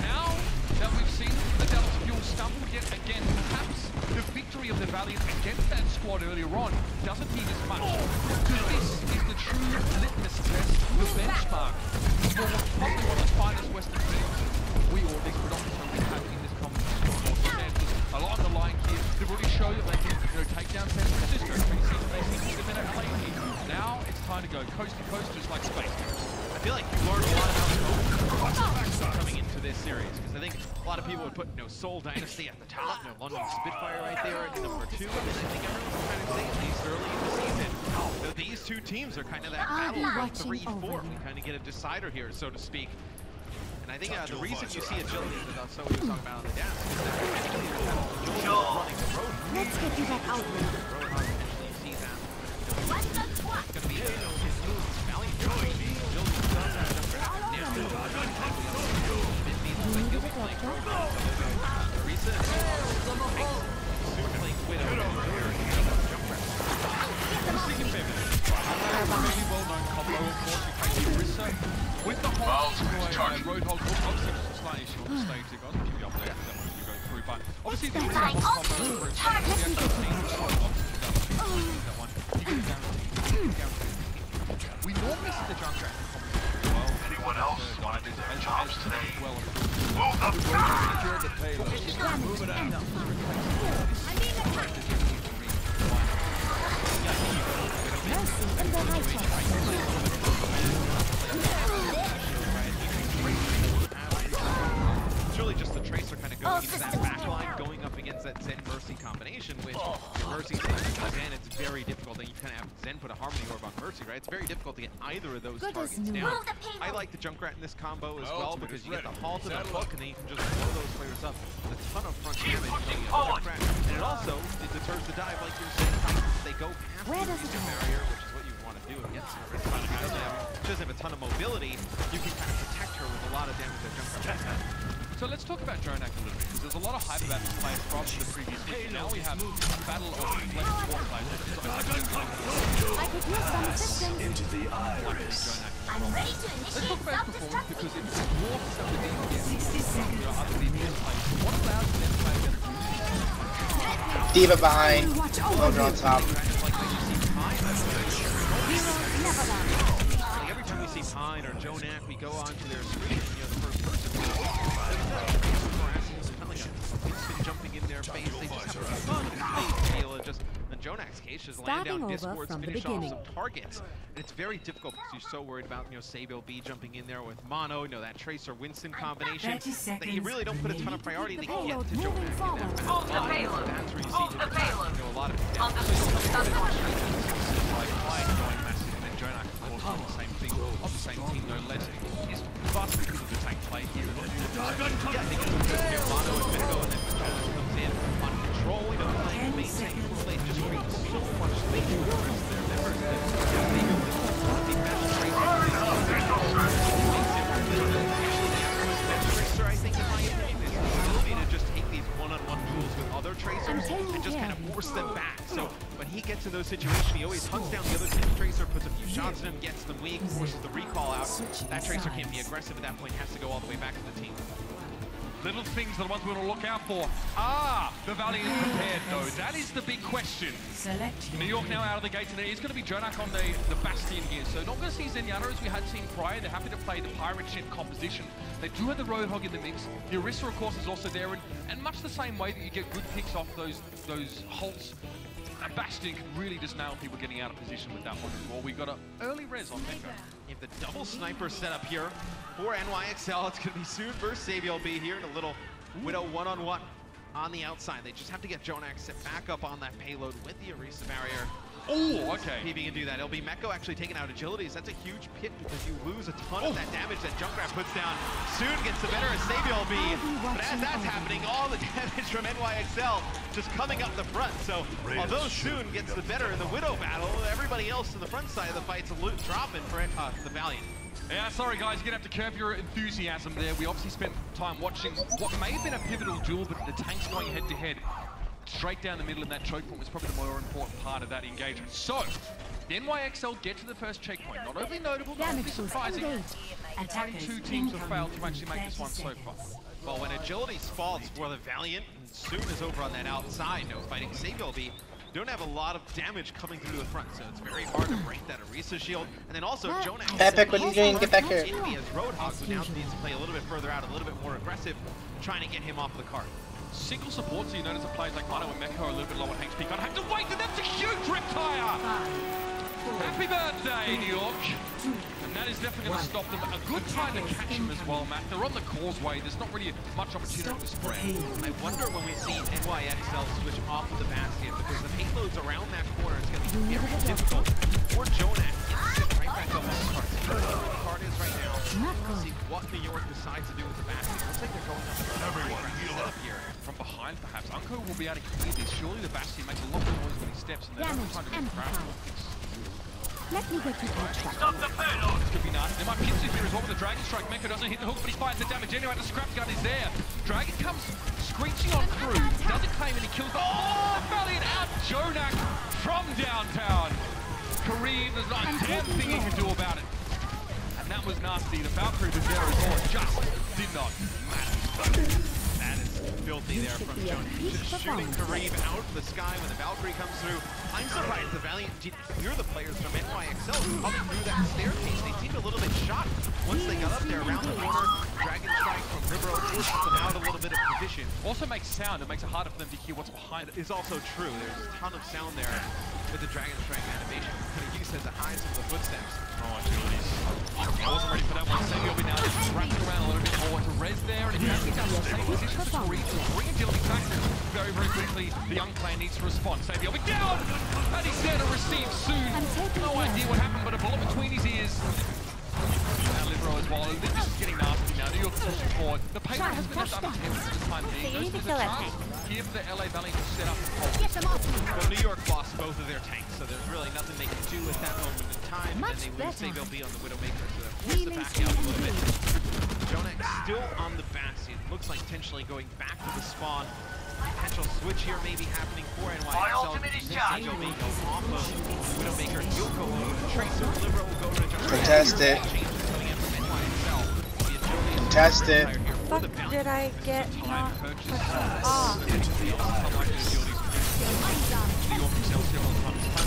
Now that we've seen the Dallas Fuel stumble yet again, perhaps the victory of the Valiant against that squad earlier on doesn't mean as much. Because this is the true litmus test, the benchmark for probably one of the finest Western teams we all, at least predominantly, have in this competition. Los Angeles along the line here, they've already show that they can take down San Francisco. They seem to have been at play here. Now it's time to go coast to coast, just like Space Ghost. I feel like you learned a lot about coming into this series, because I think a lot of people would put Seoul Dynasty at the top, London Spitfire right there at number 2, and I think everyone's kind of saying these early in the season. These two teams are kind of that battle of 3-4. We kind of get a decider here, so to speak. And I think the reason you see agility that also we were talking about on the dance is that technically you're kind of running the road. Let's get you back out there. Roadhog eventually sees that. It's going to be his move. Valiant Joy. Agility does have a Risa is soon playing Widow. Really well-known combo, of course, we play Risa with the whole Roadhog, obviously just a slightly shorter stage, so guys, I'll keep you updated with that one as we go through, but obviously the Risa combo for a second, we actually seen that one, you get guaranteed. We normally see the Junkrat combo as well. Anyone else want to do their jobs today? Move the payload. Move it out. It's really just the Tracer kind of going into that backline, going up against that Zen Mercy combination, which Mercy slash Zen, it's very difficult. Then you kind of have Zen put a Harmony Orb on Mercy, right? It's very difficult to get either of those targets down. I like the Junkrat in this combo as well, because you get the halt and the hook, and then you can just blow those players up with a ton of front damage from the Junkrat. And it also deters the dive, like you were saying. They go past the Risa barrier, which is what you want to do against her. She doesn't have a ton of mobility. You can kind of protect her with a lot of damage that Junkrat. So let's talk about JJoNak a little bit, because there's a lot of hype about this player from the previous week, and now we have a battle of left four players. I could use some assistance. Into the iris. I'm ready to Let's talk initiate about his performance, self-destruct. because it's more than the DPS. Other DPS players. What allows them to play better? D.Va behind. Over on top. Every time we see Pine or JJoNak, we go onto their screen, the first person. It's jumping in their face. They just have fun. In JJonak's case, just land down discords, finish off some targets. And it's very difficult because you're so worried about Sabiel B jumping in there with Mono, that Tracer Winston combination that you really don't put a ton of priority to get to JJoNak. That's where you see a lot of like Clyde going massive, and then JJoNak, of course, on the same thing, of the same team, no less. He's fast because of the tank play here. Yeah, they get Mono and Miko, and then JJoNak comes in on control, playing maintain play, just creates so much space for the rest of their members. The best Tracer, I think, in my opinion, is the ability to just take these one-on-one duels with other Tracers and just kind of force them back. So when he gets in those situations, he always hunts down the other team's Tracer, puts a few shots in him, gets them weak, forces the recall out. That Tracer can't be aggressive at that point, has to go all the way back to the team. Little things are the ones we want to look out for. The Valley is prepared, though. That is the big question. New York now out of the gate, and it is going to be JJoNak on the Bastion here. So not going to see Zenyatta as we had seen prior. They're happy to play the Pirate Ship composition. They do have the Roadhog in the mix. The Orisa, of course, is also there, and much the same way that you get good picks off those halts. Bastion can really just nail people getting out of position with that one as well. We got an early res on Mecca. If the double sniper setup here for NYXL, it's going to be soon versus Sabiel B here in a little Widow one-on-one on the outside. They just have to get JJoNak set back up on that payload with the Orisa barrier. Oh, okay. If he can do that, it'll be Mecco actually taking out Agilities. That's a huge pit because you lose a ton of that damage that Junkrat puts down. Soon gets the better of Sabiel B, but as that's happening, all the damage from NYXL just coming up the front. So although Soon gets the better in the Widow battle, everybody else in the front side of the fight's dropping for the Valiant. Yeah, sorry guys, you're going to have to curb your enthusiasm there. We obviously spent time watching what may have been a pivotal duel, but the tanks going head-to-head. Straight down the middle, and that choke point was probably the more important part of that engagement. So, the NYXL get to the first checkpoint. Not overly notable, not overly surprising. Only two teams have failed to actually make this one so far. Well, when Agilities falls for the Valiant, and Soon is over on that outside, fighting Sabiel B. Don't have a lot of damage coming through the front, so it's very hard to break that Orisa shield. And then also JJoNak. Epic, what are you doing? Get back here. As Roadhog, who now needs to play a little bit further out, a little bit more aggressive, trying to get him off the cart. single support, so you notice that players like Mano and Meko are a little bit low on HP. Gonna have to wait, and that's a huge Riptire! Happy birthday, New York! And that is definitely going to stop them. A good time to catch them as well, Matt. They're on the causeway. There's not really much opportunity to spread. I wonder when we see NYXL switch off of the Bastion, because the payloads around that corner is going to be very difficult for Jonak. It's right back up on the card. See where the card is right now. See what New York decides to do with the Bastion. Looks like they're going up everyone up here. From behind, perhaps. Unko will be able to hear this. Surely the Bastion makes a lot of noise when he steps, and they don't have time to get crowd. Let me get you patched up. Stop the payload! This could be nasty. They might pinch this here as well with the Dragon Strike. Meko doesn't hit the hook, but he fires the damage anyway. The scrap gun is there. Dragon comes screeching on through. Doesn't claim any kills. Oh, Valiant out Jonak from downtown. Kareem, there's not a damn thing he can do about it. And that was nasty. The Valkyrie was there as well. It just did not matter. That is filthy there from Jonak. Just shooting Kareem out of the sky when the Valkyrie comes through. I'm surprised the Valiant didn't hear the players from NYXL up through that staircase. They seemed a little bit shocked once they got up there around the corner. Dragon Strike from Ribero pushed them out a little bit of position. Also makes sound. It makes it harder for them to hear what's behind it. It's also true. There's a ton of sound there with the Dragon Strike animation. Kind of used as a hide some of the footsteps. Oh, Achilles. I wasn't ready for that one. Savior will be now just wrapping around a little bit more to res there. And if you can get stay position for Kareem to bring Agility back very, very quickly, the young player needs to respond. Savior will be down! And he's there to receive soon. No idea what happened, but a bullet between his ears. Now Libero as well. This is getting nasty now. New York's pushing forward. The payload has been left unattempted for the time being. There's a chance here for the LA Valiant to set up the hold. Well, New York lost both of their tanks, so there's really nothing they can do at that moment in time. And then they lose Savior B on the Widowmaker, so they're forced to back out a little bit. Jonak still on the Bastion. Looks like intentionally going back to the spawn. Potential switch here maybe happening for NYXL. Savior B goes off of Widowmaker. He'll go over to Tracer. Libero will go over to Jonak. Contest it. Contest it. Fuck did I get not off?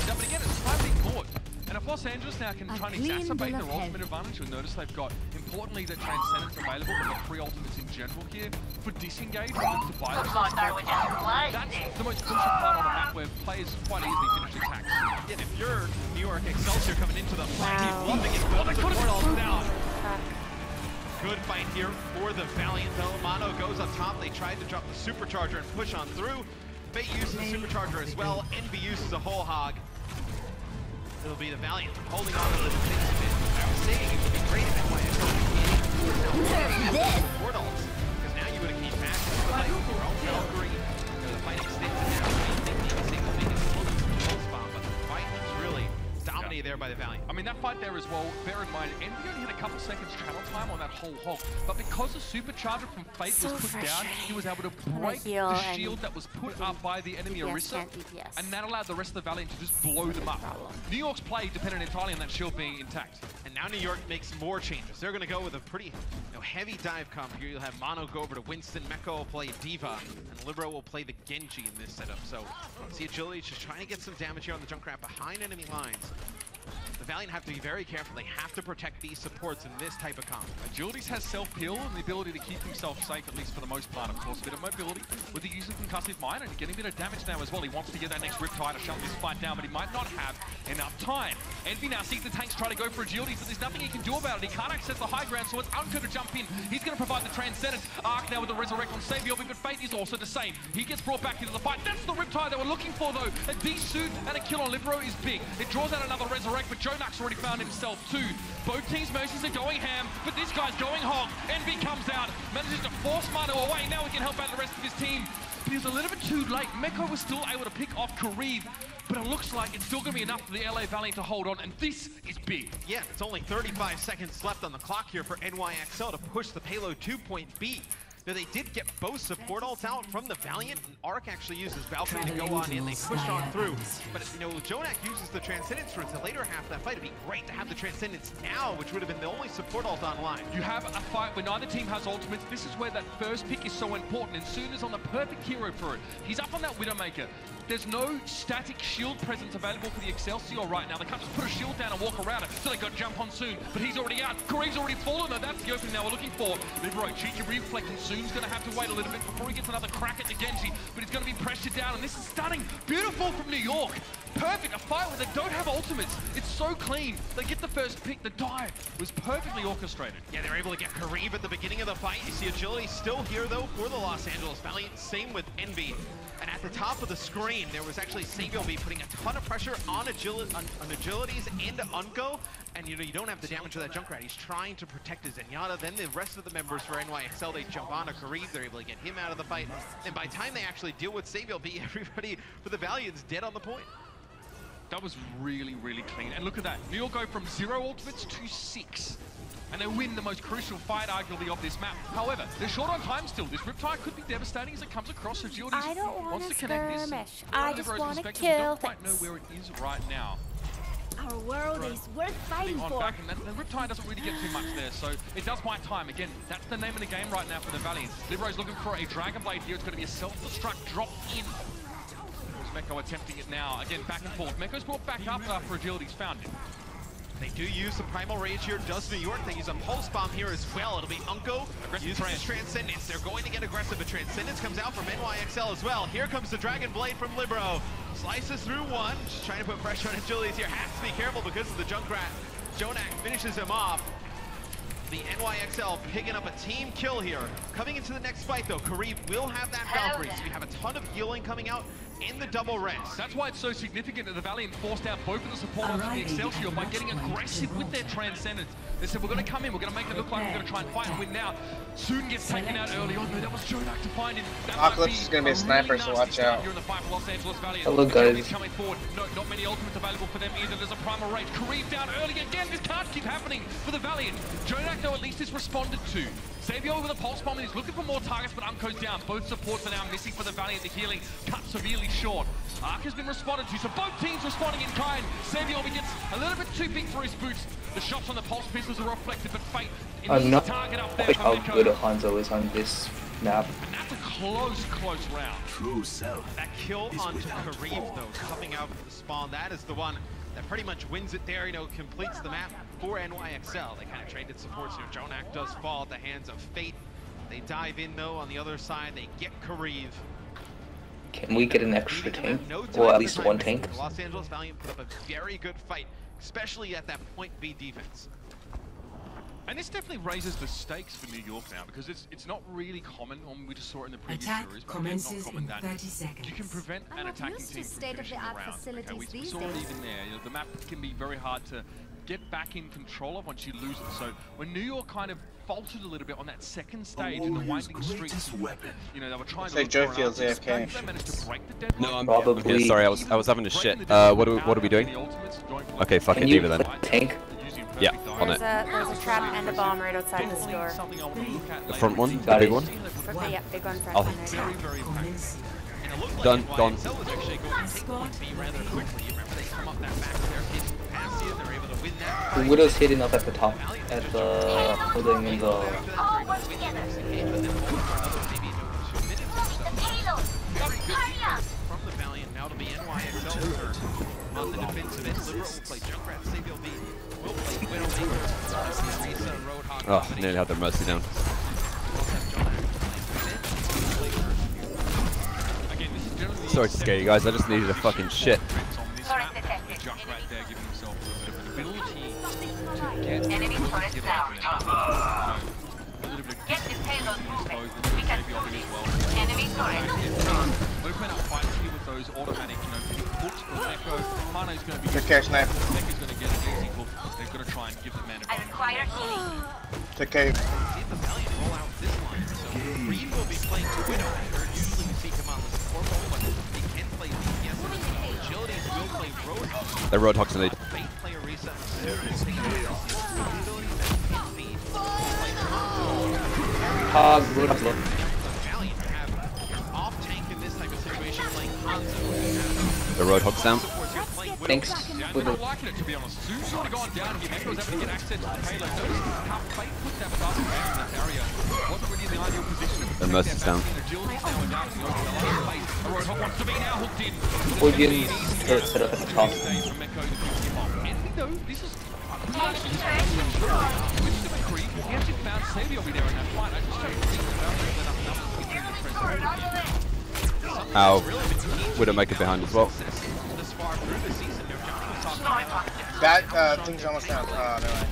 But again, it's fighting forward. And if Los Angeles now can try and exacerbate their ultimate advantage, you'll notice they've got, importantly, the Transcendence available, but the free ultimates in general here for disengage and to buy themselves. That's the most crucial part on a map where players quite easily finish attacks. And if you're New York Excelsior coming into the fight, he's loving it. Oh, they could have all down. Good fight here for the Valiant though. Mano goes up top. They tried to drop the Supercharger and push on through. Fate uses the Supercharger as well. Envy uses a whole hog. It'll be the Valiant holding on to the things a bit. I was saying it would be great if NYXL because now you would have keep back with your own Valkyrie. The fighting sticks and now single making a close bomb, but the fight was really dominated there by the Valiant. I mean, that fight there as well, bear in mind, Envy only had a couple seconds channel time on that whole hog, but because the Supercharger from Fate was put down, he was able to break the shield that was put up by the enemy Orisa, and that allowed the rest of the Valiant to just blow them up. New York's play depended entirely on that shield being intact. And now New York makes more changes. They're going to go with a pretty heavy dive comp here. You'll have Mano go over to Winston, Meko will play Diva, and Libero will play the Genji in this setup. So, see Agility just trying to get some damage here on the Junkrat behind enemy lines. The Valiant have to be very careful. They have to protect these supports in this type of comp. Agilities has self-heal and the ability to keep himself safe, at least for the most part. Of course, a bit of mobility with the use of Concussive Mine and getting a bit of damage now as well. He wants to get that next Riptide to shut this fight down, but he might not have enough time. Envy now sees the tanks try to go for Agilities, but there's nothing he can do about it. He can't access the high ground, so it's Unko to jump in. He's going to provide the Transcendence. Arc now with the Resurrect on Savior, but Fate is also the same. He gets brought back into the fight. That's the Riptide they were looking for, though. A D-suit and a kill on Libero is big. It draws out another Resurrect, but Jonak's already found himself too. Both teams' mercies are going ham, but this guy's going hog. Envy comes out, manages to force Mano away. Now he can help out the rest of his team. But he was a little bit too late. Meko was still able to pick off Kareem, but it looks like it's still going to be enough for the LA Valiant to hold on, and this is big. Yeah, it's only 35 seconds left on the clock here for NYXL to push the payload to point B. Now they did get both support ults out from the Valiant, and Arc actually uses Valkyrie to go on in. They pushed on through, but Jonak uses the Transcendence towards the later half of that fight. It'd be great to have the Transcendence now, which would have been the only support ult online. You have a fight where neither team has ultimates. This is where that first pick is so important, and Soon is on the perfect hero for it. He's up on that Widowmaker. there's no static shield presence available for the Excelsior right now. They can't just put a shield down and walk around it, so they got to jump on Soon. But he's already out. Kareem's already fallen, though. That's the opening now we're looking for. Libero, cheeky reflecting. Soon's going to have to wait a little bit before he gets another crack at the Genji, but he's going to be pressured down, and this is stunning. Beautiful from New York. Perfect, a fight where they don't have ultimates. It's so clean. They get the first pick. The dive was perfectly orchestrated. Yeah, they're able to get Kareem at the beginning of the fight. You see agility still here, though, for the Los Angeles Valiant. Same with Envy. And at the top of the screen, there was actually Saviolbe putting a ton of pressure on Agilities and Unco. And, you know, you don't have the damage of that Junkrat. He's trying to protect his Zenyatta. Then the rest of the members for NYXL, they jump on to Kareem. They're able to get him out of the fight. And by the time they actually deal with Saviolbe, everybody for the Valiant's dead on the point. That was really, really clean. And look at that. New York go from 0 ultimates to 6. And they win the most crucial fight, arguably, of this map. However, they're short on time still. This Riptide could be devastating as it comes across. Agilities I don't want to connect skirmish. I just want to kill. We don't quite know where it is right now. Our world is worth fighting for. Back, and the Riptide doesn't really get too much there, so it does buy time. Again, that's the name of the game right now for the Valiant. Libero's looking for a Dragon Blade here. It's going to be a self-destruct drop in. Meko attempting it now. Again, back and forth. Meko's brought back up after Agility's found it. They do use the Primal Rage here. Does New York. They use a Pulse Bomb here as well. It'll be Unco. Uses Transcendence. They're going to get aggressive, but Transcendence comes out from NYXL as well. Here comes the Dragon Blade from Libero. Slices through one. Just trying to put pressure on Agilities here. Has to be careful because of the Junkrat. JJoNak finishes him off. The NYXL picking up a team kill here. Coming into the next fight, though, Kareem will have that Valkyrie, so we have a ton of healing coming out in the double rest. That's why it's so significant that the Valiant forced out both of the supporters from the Excelsior by getting aggressive with their Transcendence. They said, we're going to come in, we're going to make it look like we're going to try and fight and win now. Soon gets taken out early on, though. That was JJoNak to find him. Apocalypse is going to be a sniper, so watch out. Here in the fight for Los Angeles Valiant. Hello, guys. Coming forward. No, not many ultimates available for them either. There's a Primal Rage. Kareem down early again. This can't keep happening for the Valiant. JJoNak, though, at least is responded to. Saviolbe with a Pulse Bomb, and he's looking for more targets, but Unco's down. Both supports are now missing for the Valiant. The healing cut severely short. Arc has been responded to, so both teams responding in kind. Saviolbe gets a little bit too big for his boots. The shots on the Pulse pistols are reflected, but Fate I'm not target up there quite how good Hanzo is on this map. And that's a close round. True self. That kill onto Kareem, though, coming out from the spawn, that is the one that pretty much wins it there, you know, completes the map for NYXL. They kind of traded supports, you know, JJoNak does fall at the hands of Fate. They dive in, though, on the other side, they get Kareem. Can we get an extra tank? Or at least one tank? The Los Angeles Valiant put up a very good fight, especially at that point B defense. And this definitely raises the stakes for New York now, because it's not really common. We just saw it in the previous series, but it's not common that 30 seconds. you can prevent an attacking team from finishing the round. Okay, we saw it even there. You know, the map can be very hard to get back in control of once you lose it. So when New York kind of faltered a little bit on that second stage in the winding streets, you know, they were trying to look Joe for feels answers. AFK. They managed to break the deadlock. No, I'm probably. Yeah, sorry, I was having a shit. What are we doing? Okay, fuck it, leave it then. Tank? Yeah, on it. There's a trap and a bomb right outside the store. The front one, the big one. Yeah, big one front. Oh. One right Done, gone. The Widow's hitting up at the top, at the building in the... From the Valiant, now to be NYXL on the defensive end. Libero will play Junkrat, Saviolbe will play Widowmaker, Roadhog. Oh, nearly had their mercy down. Sorry to scare you guys, I just needed a fucking shit. Junkrat there giving himself a bit of an ability to get enemy turret down. Get the payload moving. We can do this. Enemy turret. Open up fights here with those automatic, you know, hooks from Meko. Mano's going to be... Good catch, Knife. Meko's going to get an easy hook. They've got to try and give the man a... I require healing. Take care. See the Valiant roll out this line. So Reed will be playing to Widowmaker. Usually we see him on the support role, but he can play DPS as well. Agility will play Roadhog. They're Roadhogs and they... Fate player reset. Roadhog low. Valiant have off tank in this type of situation playing Hanzo. The Roadhogs down. Supports here playing Thanks. Yeah, they're not liking it, to be honest. Zeus would have gone down. Himeko was able to get access to the payload. Notice how Fate put that fast in that area. Wasn't really in the ideal position. The Mercy's down. Roadhog wants to be now hooked in. Origins set up at the top. This is... He actually found Savi over there in that fight. I just don't think that Ow. Widowmaker behind as well. That thing's almost down. Oh, never mind.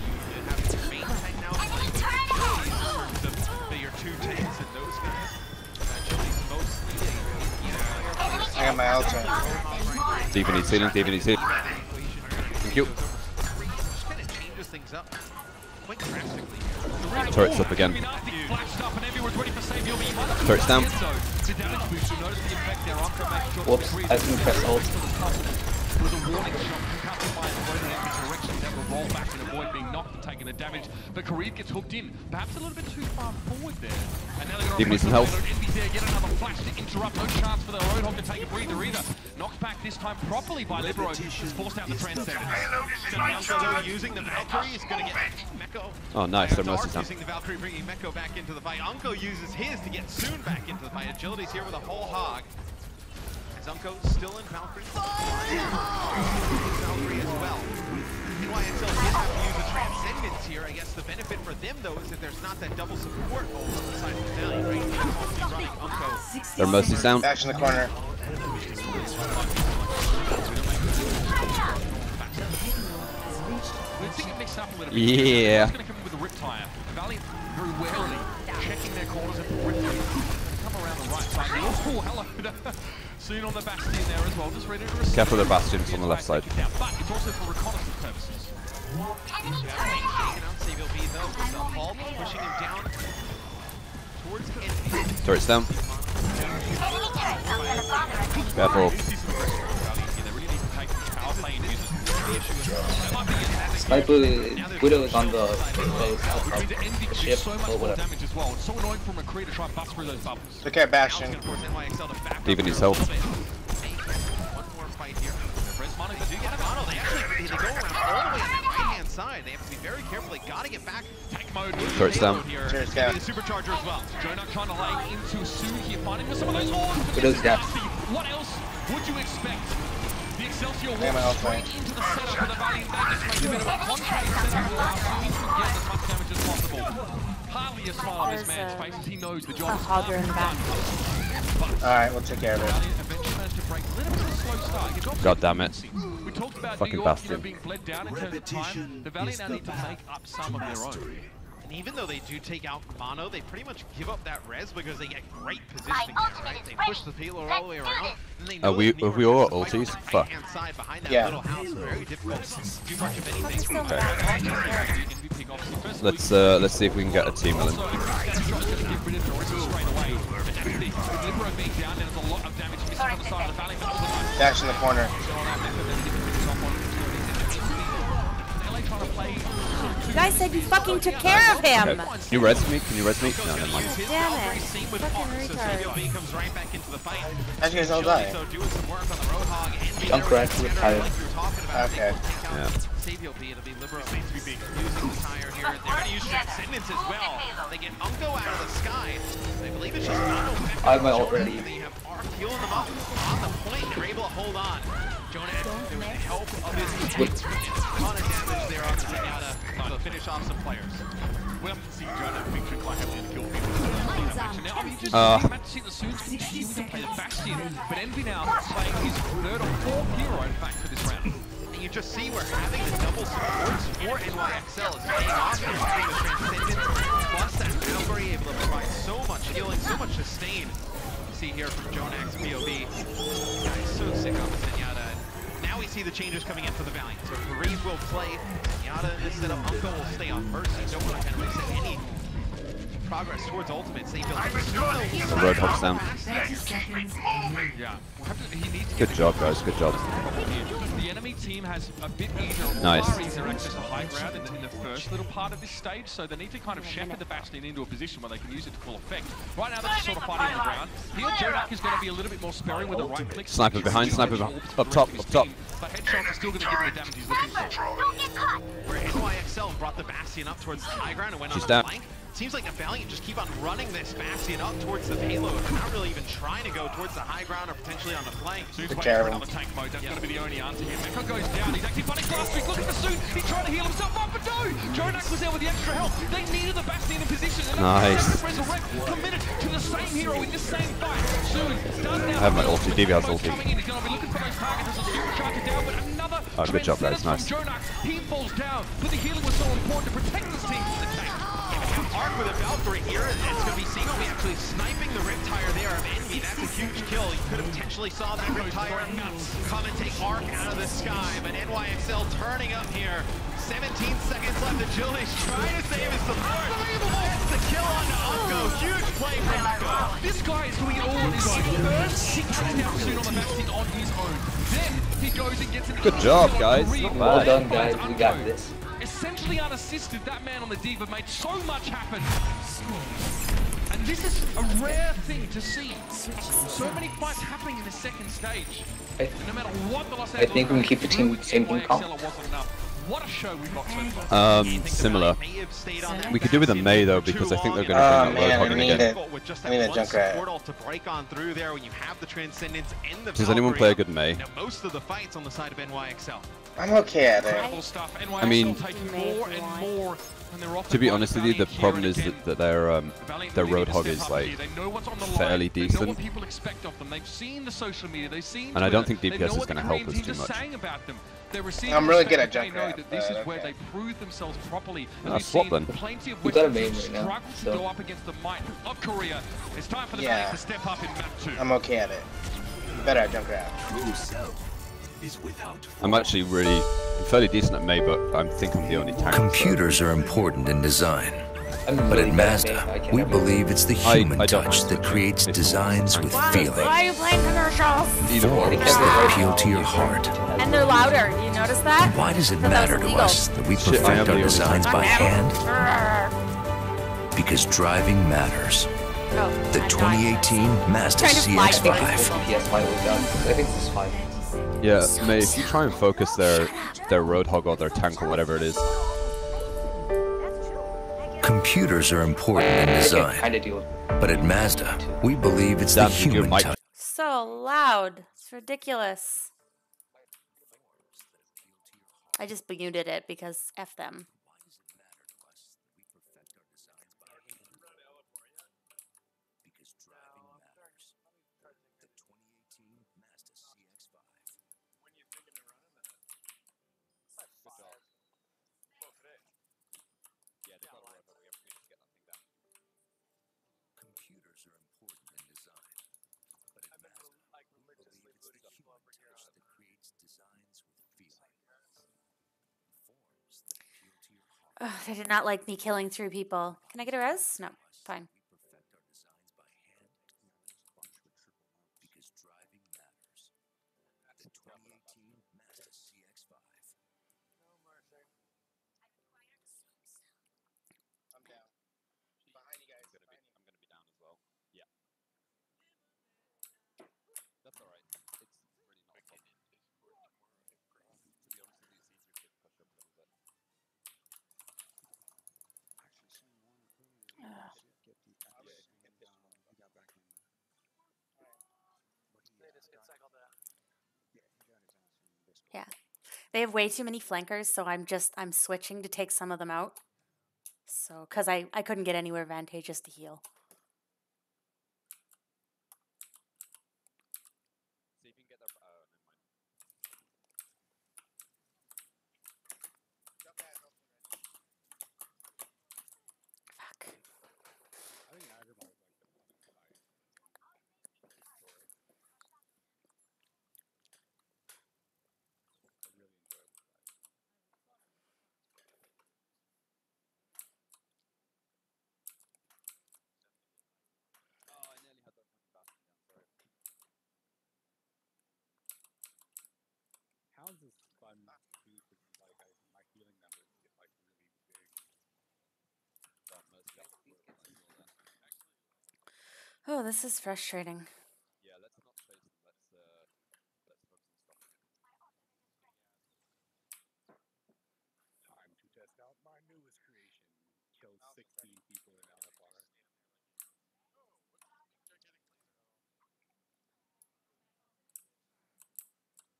I got my ultimate. Steven needs healing, Steven needs healing. Thank you. Turret's up again. Turret's down. Whoops, I didn't press ult. Roll back and avoid being knocked and taking the damage, but Kareev gets hooked in, perhaps a little bit too far forward there. And now they're going to need some help. Get another flash to interrupt. No chance for the Roadhog to take a breather either. Knocked back this time properly by Libero. Has forced out the Transcendence. Using the Valkyrie is going to get Meko. Oh, nice. They're mostly down. Using the Valkyrie, bringing Meko back into the fight. Unko uses his to get Soon back into the fight. Agility's here with a whole hog. As Unko still in Valkyrie. Valkyrie as well. YSL did have to use a Transcendence here. I guess the benefit for them, though, is that there's not that double support on the side of the Valley, right? Running Unko. They're mostly down. Bash in the corner. Yeah. Going to come in with a Riptire. Valley very warily checking their corners and come around the right side. Oh, hello. Soon on the Bastion there as well, just ready to receive. Careful, the Bastion's on the left side. But it's also for reconnaissance purposes. Pushing him down towards Envy. Turret's down. Careful. Sniper Widow is on the ship or whatever. So annoying for McCree to try and bust through those bubbles. Look at Bastion. Steven needs help. One more fight here. Mono, but do get a Mono. They go around all the way on that right-hand side. They have to be very careful. They gotta get back. Tank mode. Turret's down. Turret's down. The supercharger as well. Jonah trying to lay into Soon here, finding for some of those horns. Widow's down. What else would you expect? The Excelsior Yeah, walks straight into the setup with a Valiant Magus, makes a bit of a contract setup to allow Soon to get as much damage as possible. Hardly a smile on this man's face as he knows the job is Hogger in the back. Alright, we'll take care of it. Eventually managed to break a little bit of a slow start. God damn it. We talked about Fucking New York, Bastion. being bled down in terms of time. The Valiant now need to make up some of their own. And even though they do take out Mono, they pretty much give up that res because they get great positioning there, right? They push the payload all the way around. And they know We all got ultis? Fuck. side behind that Yeah. little house. Very difficult to do much of anything. Okay. Let's see if we can get a team with them. Dash in the corner. You guys said you fucking took care of him. Okay. Can you res me? Can you res me? No, never mind. Damn it. Fucking retard. Comes right back into the fight. As you guys all die. So doing some work on the Roadhog and Junkrat retired. Okay. Yeah. Savio B, it'll be Libero using the tire here. They're going to use Transcendence as well. They get Unko out of the sky. I believe it's just Mono. I have my ult ready. They have Arc healing them up on the point. They're able to hold on. Jonah with the help of his team. A ton of damage there on the Zenyatta to finish off some players. We haven't seen Jonah featuring quite heavily in the kill feed. Now, I mean, just meant to see the Soons continue to play the Bastion, but Envy now playing his third or fourth hero, in fact, for this round. And you just see we're having the double supports for NYXL is paying off here between the Transcendence plus that Valkyrie able to provide so much healing, so much sustain. You see here from Jonax POV. Guys, so sick on the Zenyatta. Now we see the changes coming in for the Valiant. So Kareev will play. Zenyatta in this setup. Unko will stay on Mercy. Don't want to kind of reset any progress towards ultimate. So The Roadhog's down. Yeah. Good job, guys. Good job. The enemy team has a bit easier, Nice. far easier access to high ground in the first little part of this stage, so they need to kind of shepherd the Bastion into a position where they can use it to full effect. Right now they're just sort of fighting on the ground. Here, Jonak is going to be a little bit more sparing with the right click. Sniper behind, sniper behind. Up top, up top. but Headshot is still going to give him the damage he's looking for. Where NYXL brought the Bastion up towards the high ground and went on She's the down. flank. Seems like the Valiant just keep on running this Bastion up towards the payload. They're not really even trying to go towards the high ground or potentially on the flank. Soon's waiting for another tank mode. That's going to be the only answer here. Mecha goes down. He's actually fighting last week. Looking for Soon. He's trying to heal himself up, but no! Jonak was there with the extra health. They needed the Bastion in position. And nice. Resurrect committed to the same hero in this same fight. Soon does now. I have my ulti. DB has ulti. He's going to be looking for those targets as a supercharger down, but another Oh, good job, guys. Nice. Jonak. He falls down, but the healing was so important to protect this team from the tank. Arc with a Valkyrie here, and it's going to be Seagomi actually sniping the Riptire there of Envy. That's a huge kill. You could have potentially saw that Riptire come and take Arc out of the sky, but NYXL turning up here. 17 seconds left. Agility's trying to save his support. That's the kill on Ukko. Huge play from Ukko. This guy is doing it all on his own. First, he cuts down Soon on the Bastion on his own. Then he goes and gets an Good job, guys. Not Well bad. done, guys. We got this. Essentially unassisted, that man on the D.Va made so much happen. And this is a rare thing to see. So many fights happening in the second stage. And no matter what the Los Angeles I think we can keep the team same team comp. What a show we've got so far. Similar. We could do with a Mei though, because I think they're going to bring out Roadhog again. I need a Junkrat. Portal to break on through there when you have the Transcendence and the Does anyone play a good Mei? Now, most of the fights on the side of NYXL. I'm okay at it. I mean, to be honest with you, the problem is that their Roadhog is like fairly decent, People expect of them. They've seen the social media. They've seen. and I don't think Twitter. DPS is going to help us too much. I'm really good at Junkrat. This is where they prove themselves properly. Swap then. Plenty of We got a Western main right now, struggle to so. go up against the might of Korea. It's time for the Yeah. Valiant to step up in map 2. I'm okay at it. Better at Junkrat. I'm actually really fairly decent at Mei, but I think I'm the only tank. Computers are important in design, but at Mazda, we believe it's the human touch that creates designs with feeling. Why are you playing commercials? Forms that appeal to your heart. And they're louder. You notice that? Why does it But that matter was to illegal. us that we perfect our designs by hand? Because driving matters. The 2018 Mazda CX-5. PS5 was done. I think this is fine. Yeah, Mei, if you try and focus their Roadhog or their tank or whatever it is. Computers are important in design, but at Mazda, we believe it's the human touch. So loud. It's ridiculous. I just muted it because F them. Ugh, they did not like me killing 3 people. Can I get a res? No, fine. I'm down. Behind you guys. I'm gonna be down as well. Yeah. That's alright. It's really not a problem. To be honest with you, it's easier to push up a little bit. Yeah. They have way too many flankers, so I'm switching to take some of them out. So, because I couldn't get anywhere advantageous to heal. See if you can get their. Never mind. Fuck. I think Nagamon was like the Hounds is fun too, because like my healing numbers get like really big. But most of Oh, this is frustrating. yeah, let's not chase them. Let's focus on stopping it. My newest creation killed 16 people in LFR.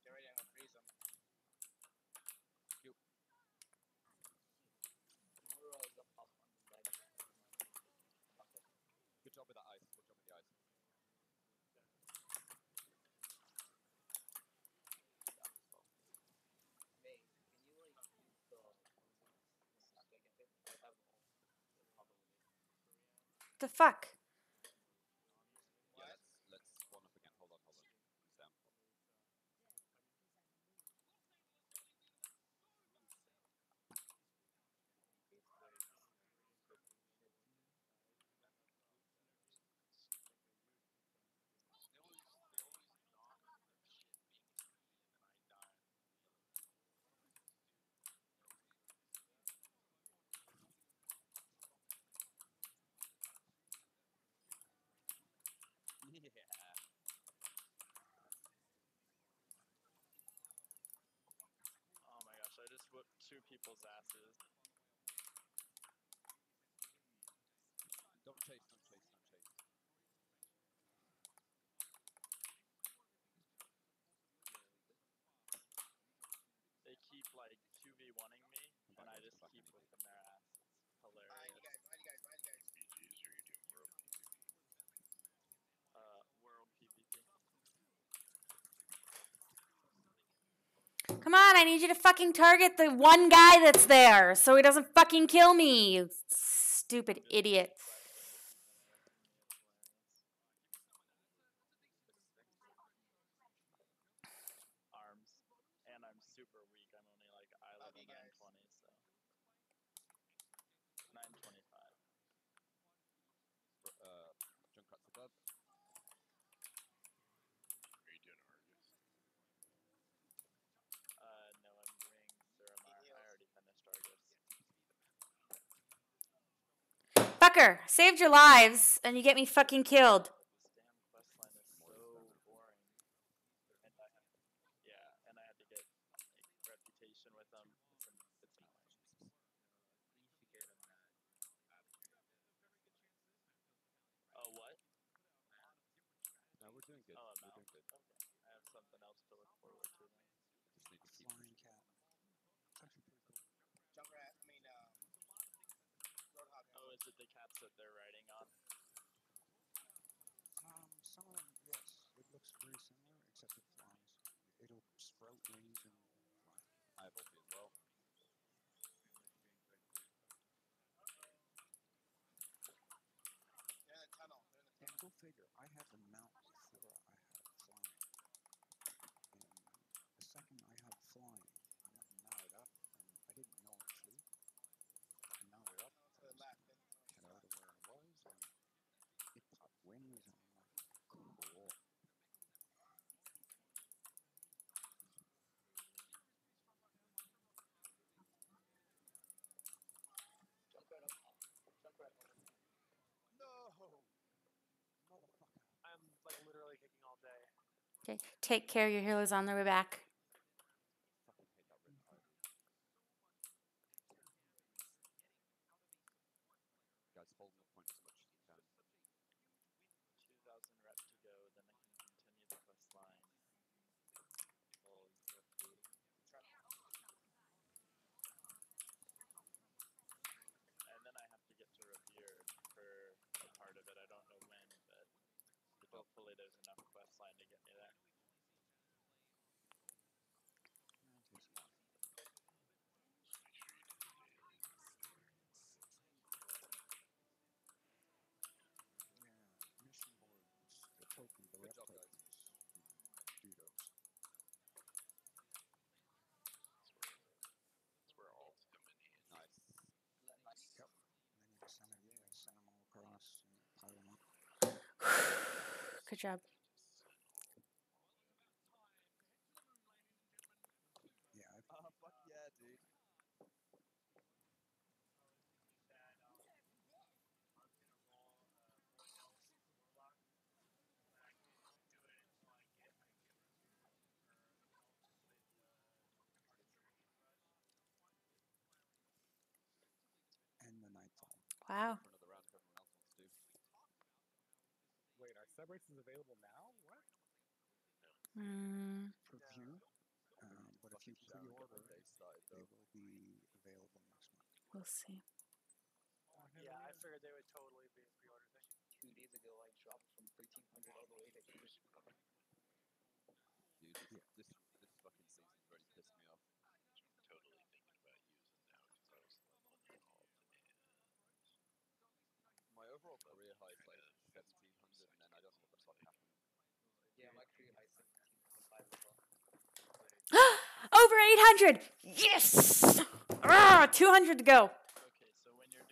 Get ready, I'm gonna freeze them. Good job with that ice. Good job with the ice. The fuck? Yeah, let's spawn up again. Hold on. Stay on. Yeah. Oh my gosh, I just whipped 2 people's asses. Don't chase. They keep like 2v1ing me, and I just keep whipping their ass. It's hilarious. Behind you guys. BGs, or are you doing world PvP? World PvP. Come on, I need you to fucking target the one guy that's there so he doesn't fucking kill me, you stupid idiot. Arms. And I'm super weak. I'm only like eye level 920, so. 925. Junkrat's above. Are you doing Argus? No, I'm doing Suramar. I already finished Argus. Fucker, saved your lives and you get me fucking killed. This damn questline is so boring. And I had to get like, reputation with them. It's annoying. Oh, what? No, we're doing good. Oh, We're doing good. Okay. I have something else to look forward to then. Just need to keep Flying cat. It's actually pretty cool. Junkrat, Roadhog. Oh, is it the cats that they're riding on? Some of them, yes. It looks very similar, except it flies. It'll sprout wings and fly. I have ulti as well. They're in the tunnel. And go figure, I had the mount before I had flying. And the second I had flying, I went and mounted up, and I didn't know it flew. I mounted up, and I out of where I was, and it popped wings, and I'm like, cool. No! Motherfucker. I'm like literally kicking all day. Okay, take care, your healer's on their way back. Fucking hate that red card. Guys, hold the point as much as you can. 2,000 reps to go, then I can continue the quest line. And then I have to get to Revere for a part of it. I don't know when, but hopefully there's enough quest line to get me there. Mission boards, the token, the Good job, guys. do those. That's where all come in handy. Nice. Yep. And then you just send them all across and pile them up. Good job. Yeah, fuck yeah, dude. Wow. For another round if everyone else wants to. Wait, are sub races available now? What? For view. But if you pre-order, they will be available next month. We'll see. Yeah, I figured they would totally be a pre-order thing. 2 days ago, I dropped from 1300 all the way to $8. Dude, this fucking season's already pissed me off. I'm totally thinking about using now because I was leveling alt and My overall career high is like 1700, and then I don't know what the fuck happened. Yeah, my career high is 1725 as well. Over 800! Yes! 200 to go.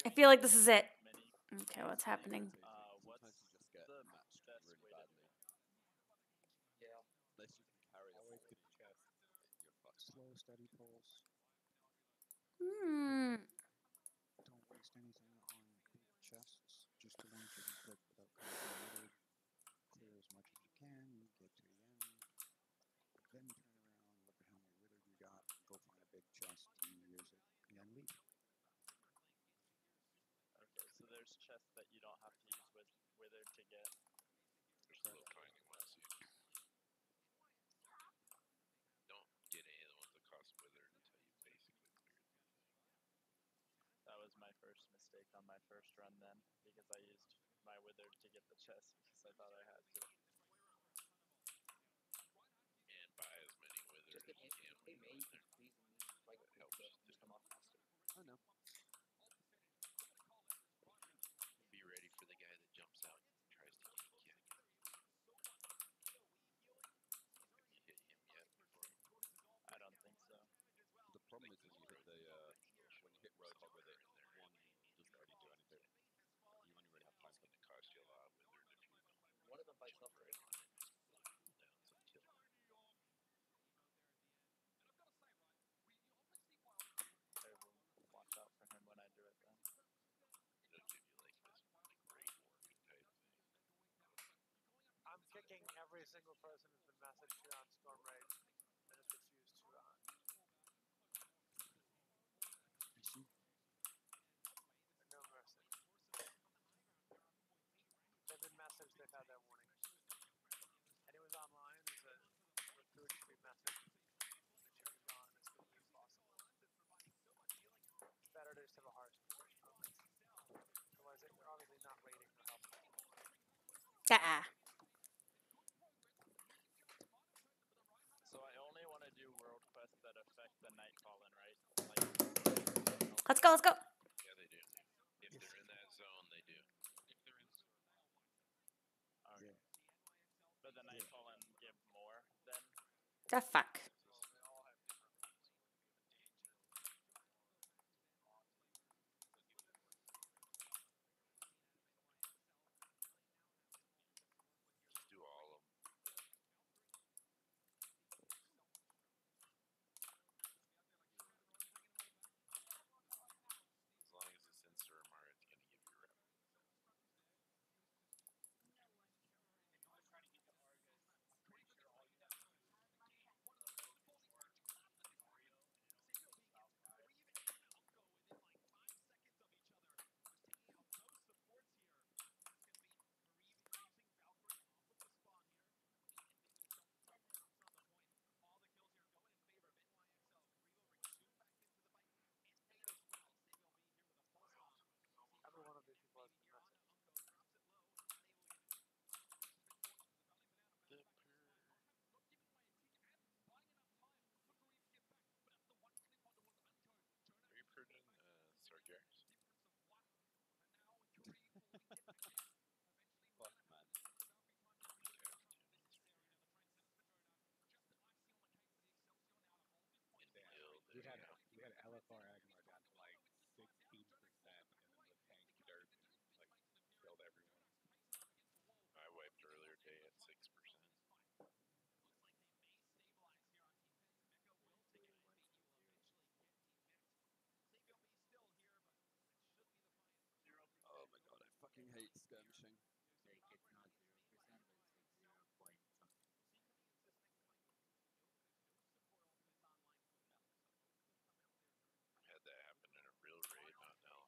I feel like this is it. Okay, what's happening? Sometimes you just get matched really badly. Yeah. Unless you can carry a Always get the chest. You're fucked. Slow, steady pulls. Hmm. Don't waste anything on big chests. Just the ones you can click without coming. Clear as much as you can. Get to the end. Then turn around, look at how many withers you got. Go find a big chest and use it. And then leave. Okay, so there's chests that you don't have to use with Wither to get. there's a little tiny ones. Don't get any of the ones that cost Wither until you basically cleared the thing. That was my first mistake on my first run then, because I used my Wither to get the chest because I thought I had to. And buy as many Withers Just as get you can. hey, May, you can freeze and like That helps just come off faster. I know. Be ready for the guy that jumps out and tries to gank you. Have you hit him yet before? I don't think so. The problem is when you hit when you hit Roadhog with it, one doesn't really do anything. You only really have time It's going to cost you a lot of Wither if you don't. One of them fights up right. Downs until. I will watch out for him when I do it then. It'll give you like this great warping type thing. I'm kicking every single person who's been messaged here on Storm Raid and has refused to no mercy. They've been messaged, they've had their warning. Anyone's online, there's a recruit tweet message. Make sure you're gone as quickly as possible. It's better to just have a harsh conversation on this. Otherwise, you're obviously not raiding for help. So I only want to do world quests that affect the Nightfallen, right? Let's go, let's go. Yeah, they do. If they're in that zone, they do. If they're in zone. Okay. But the Nightfallen give more than? The fuck? Just do all of them. As long as it's in Suramar, it's going to give you rep. Every one of these people has been messaged. Are you putting Sargeras? Fuck, man. We had LFR Agmar down to like 16%, and then the tank dirt like killed everyone. I wiped earlier today at 6%. Oh my god, I fucking hate skirmishing. Like it's not 0%, but it's like 0 point something. Had that happen in a real raid, not now.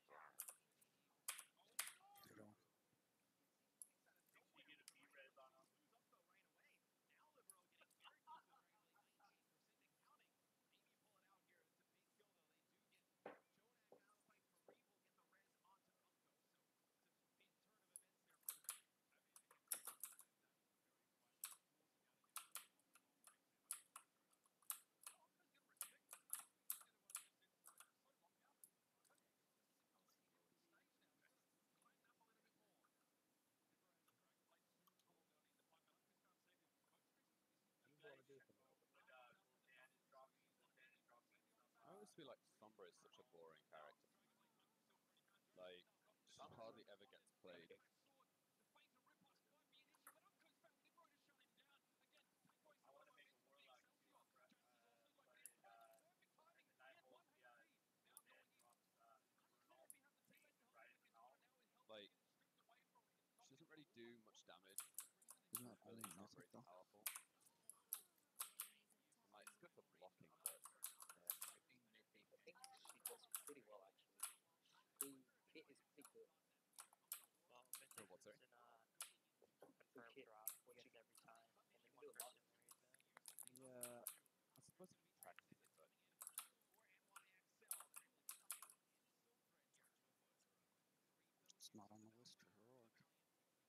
must be like Sombra is such a boring character. Like, just hardly ever gets played. Like, she doesn't really do much damage. Isn't that Really really not massive very though? powerful. And, like, it's good for blocking, but I think she does pretty well actually. The kit is pretty good. Well, Oh, what's that? confirm drop, which is every time. Only one person reads it. yeah, I suppose if you practice it, but It's not on the list for heroic.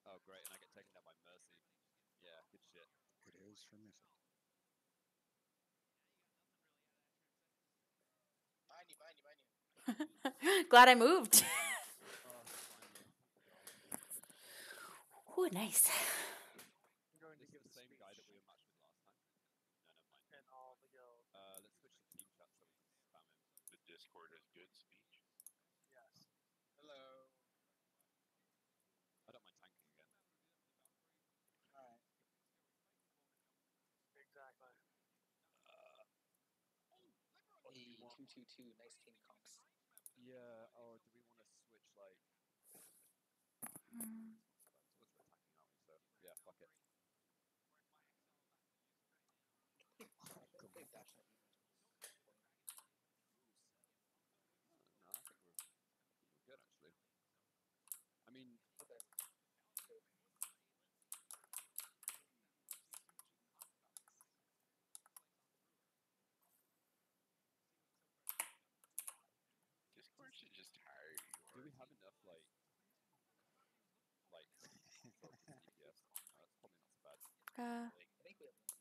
oh great, and I get taken out by Mercy. Yeah, good shit. It is for Mythic. Glad I moved. Ooh, nice. This is the same guy that we were matched with last time. No, never mind. And all the guilds. Let's switch to team chat so we can spam him. The Discord has good speech. Yes. Hello. I don't mind tanking again. Alright. Exactly. Hey, 222, nice team comps. Yeah, or do we want to switch like? We're attacking, aren't we? So yeah, fuck it. No, I think we're good actually. I mean, Discord should just hire you. do we have enough like DPS? That's probably not so bad.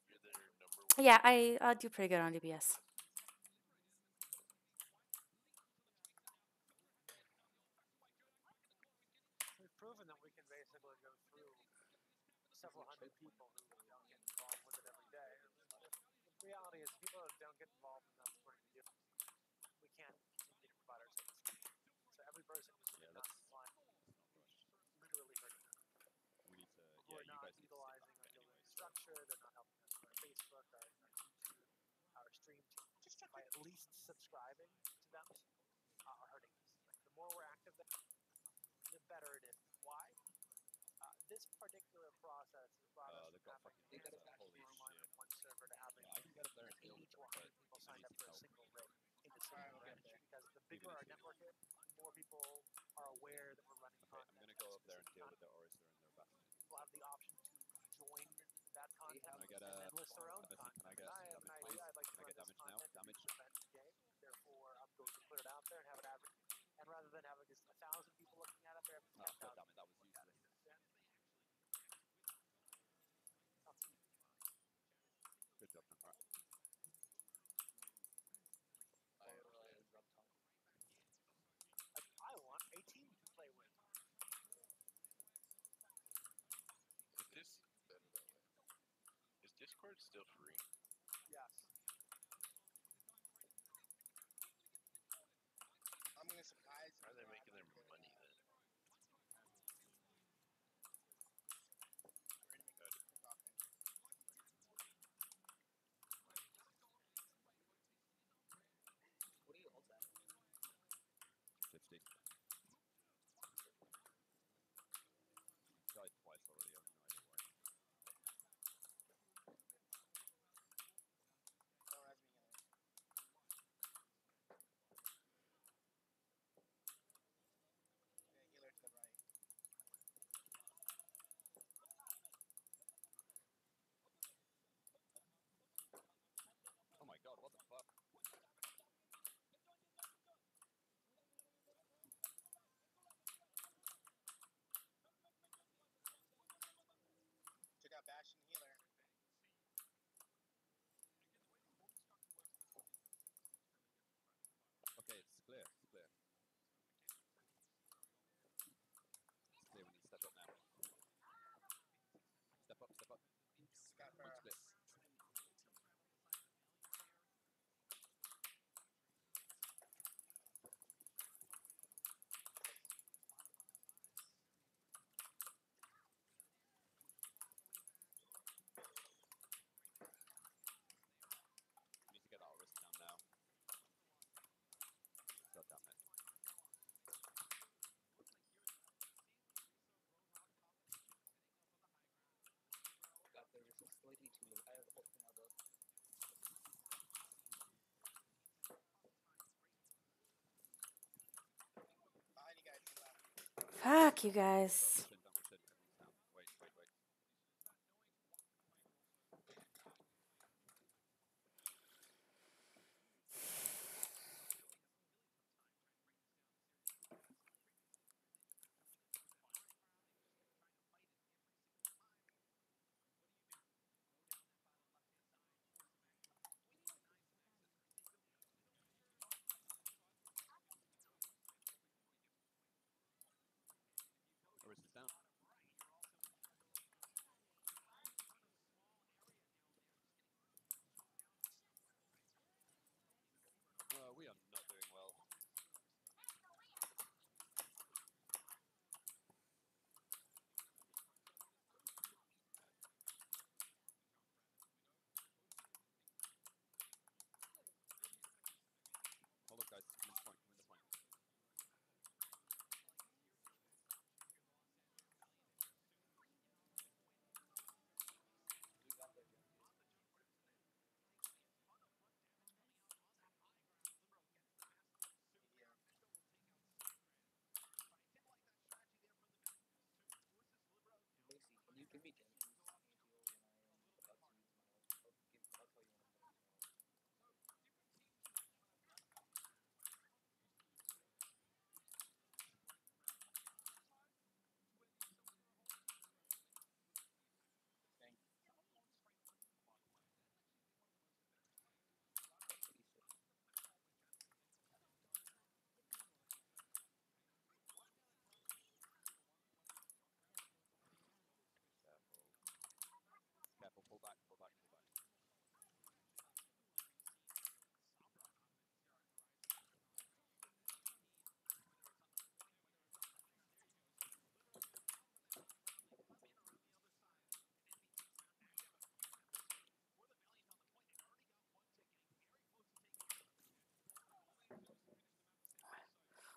You're their number one. Yeah, I'll do pretty good on DPS. We've proven that we can basically go through several hundred people who don't get involved with it every day. The reality is, people that don't get involved in that sport, we can't continue to provide our services. So every person who's not compliant, literally hurting them. We need to. Who are Yeah, you not guys need to utilizing our building structure, they're not helping us with our Facebook, our YouTube, our stream team. Just by at least subscribing to them are hurting us. Like, the more we're active, the better it is. Why? This particular process has brought us from having one server to having 80 to 100 people signed up for a single rate in a single rate. Because the bigger our network is, the more people are aware that we're running content. I'm gonna go up there and deal with the Orisa and their Bastion. People have the option to join that content Can I get and then list their own can content. I get I have an damage, idea, I'd like to Can I run get this damage now? content Damage. in event game. Therefore, I'm going to put it out there and have it average. And rather than having just 1,000 people looking at it, there Oh, god damn it, that was useless. Good job, man. I want a team to play with. Is Discord still free? Yes. I'm gonna surprise. How are they making their money then? What do you ult at? 50. Died twice already, I have no idea why. completely too late. I have ultimate elbow. Fuck you guys. Wait. Wrist is down. We are not doing well. Hold up, guys. Come in the point. Lucy, can you give me Jenkins Angel when I am about to use my ult? I'll tell you when I'm about to use my ult. Thank you. Careful, pull back.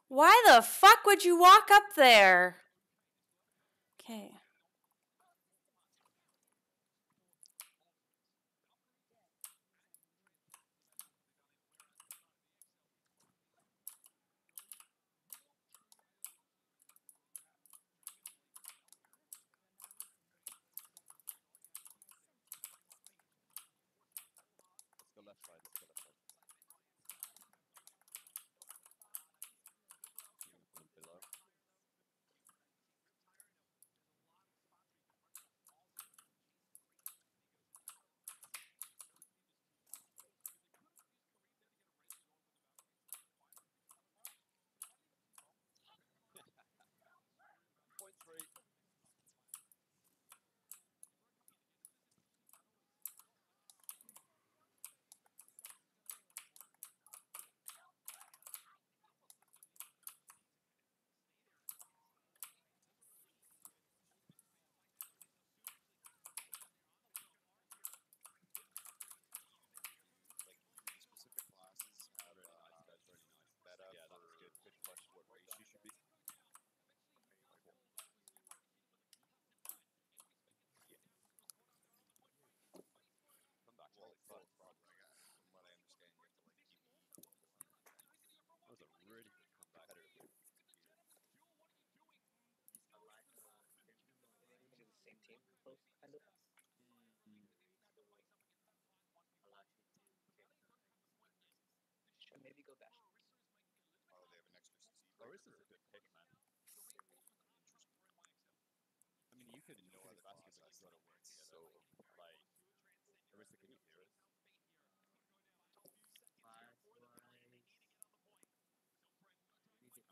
Why the fuck would you walk up there? Okay. Let's go left side. Below. Point 3. Specific classes have really nice, guys, really nice. Better yeah, that's good. Good question. What race you should be. Yeah. Come back. Holy fuck. From what I understand, you have to like keep. That was a really good comeback. Is it the same team? Close, kind of. Should maybe go back. Oh, they have an extra CC. Orisa's a good pick, man. Interesting. I mean, you could know other baskets that you gotta work together. So, like, Orisa, can you hear us?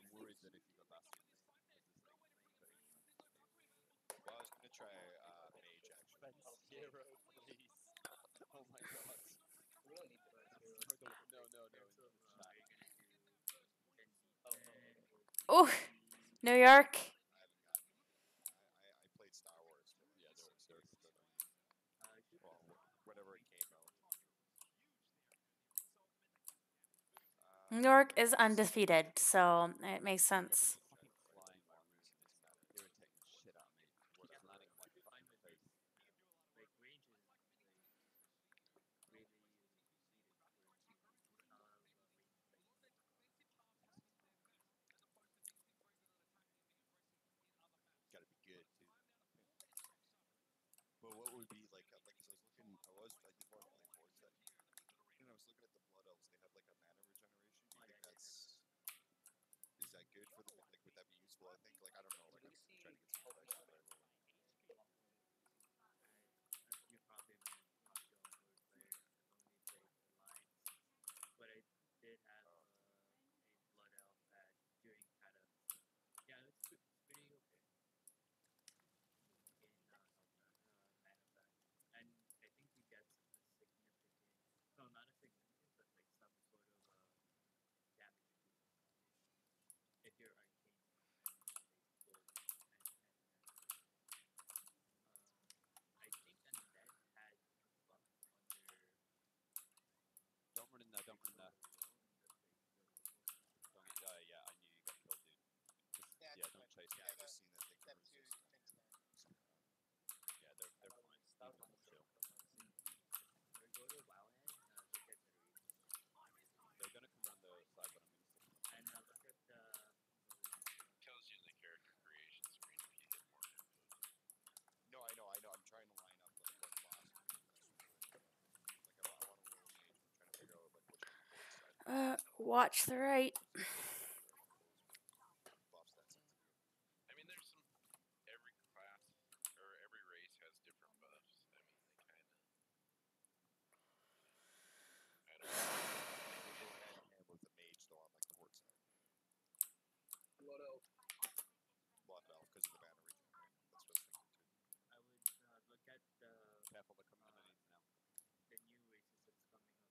I'm worried that if you go basket, well, I was gonna try mage actually. Hero, please. Oh my god. We don't need to run hero. No. Oh, New York. I played Star Wars. Yeah, they're well, whatever it came out. New York is undefeated, so it makes sense. Flying armors in this map irritating the shit out of me. What's landing on my fucking face. good for the like? Would that be useful? I think like I don't know. Like I'm trying to get some advice on that. You probably meant Joe Forward player. I've only played the lines, but I did have a Blood Elf that during kind of it's pretty okay. In Mana Fact. And I think he gets a significant, no, not a significant, but like some sort of damage boost if you're arcane and I think Undead had a buff under. Don't run in there, don't run in there. Don't, yeah, I knew you got killed, dude. Just, don't chase them. I've just seen that they can resist. Yeah, they're fine. Chill. Go to Wowhead, look at the reach. They're gonna come on the side, but I'm gonna stick them. And look at the. Tells you in the character creation screen if you hit more input. No, I know. I'm trying to line up like what class. Like I want to roll game. I'm trying to figure out like which one. Watch the right. I mean, there's some. Every class or every race has different buffs. I mean, they kind of. I don't know. Go hand in hand with the mage though on like the horde side. Blood Elf. Blood Elf because of the mana region. Right? That's what I was thinking too. I would look at the. Careful, they're coming underneath now.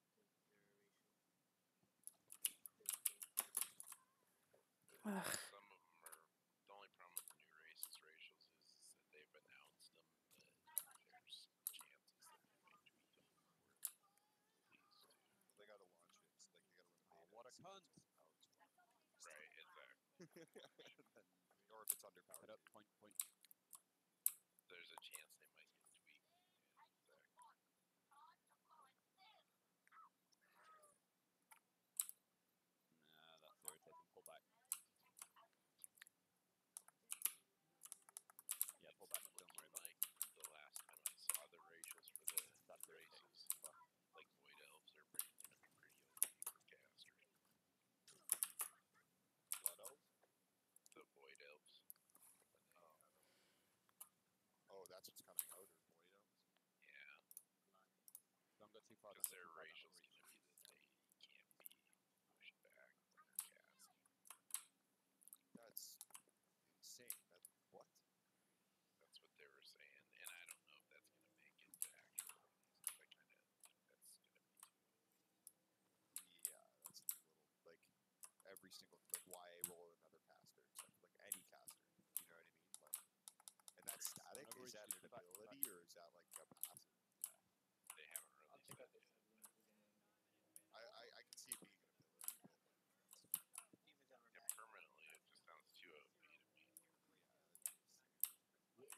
The new races that's coming up to their ratio. Some of them are. The only problem with the new races ratios is that they've announced them that there's chances that they may tweak them for these two. They gotta launch it. It's like they gotta run a beta. What a cunt! Right, exactly. Or if it's underpowered. Head up, point. There's a chance they might get tweaked. Yeah, exactly. Nah, that's irritating. Pull back. Yeah, pull back. Don't worry about it. Like the last time I saw the ratios for the races, like Void Elves are pretty OP for casters. Blood Elves? The Void Elves. Oh, that's what's coming out, or Void Elves? Yeah. Don't go too far. Because their ratios going to be that they can't be pushed back when they're casting. That's insane. What? That's what they were saying, and I don't know if that's going to make it to actual release. I kind of think that's going to be too OP. Yeah, that's a little, like, every single, like, why roll another caster, except for, like, any caster, you know what I mean? Like, and that's static? Is that an ability, or is that, like, a passive? Yeah. They haven't released that yet. I can see it being an ability, but, yeah, permanently, it just sounds too OP to me.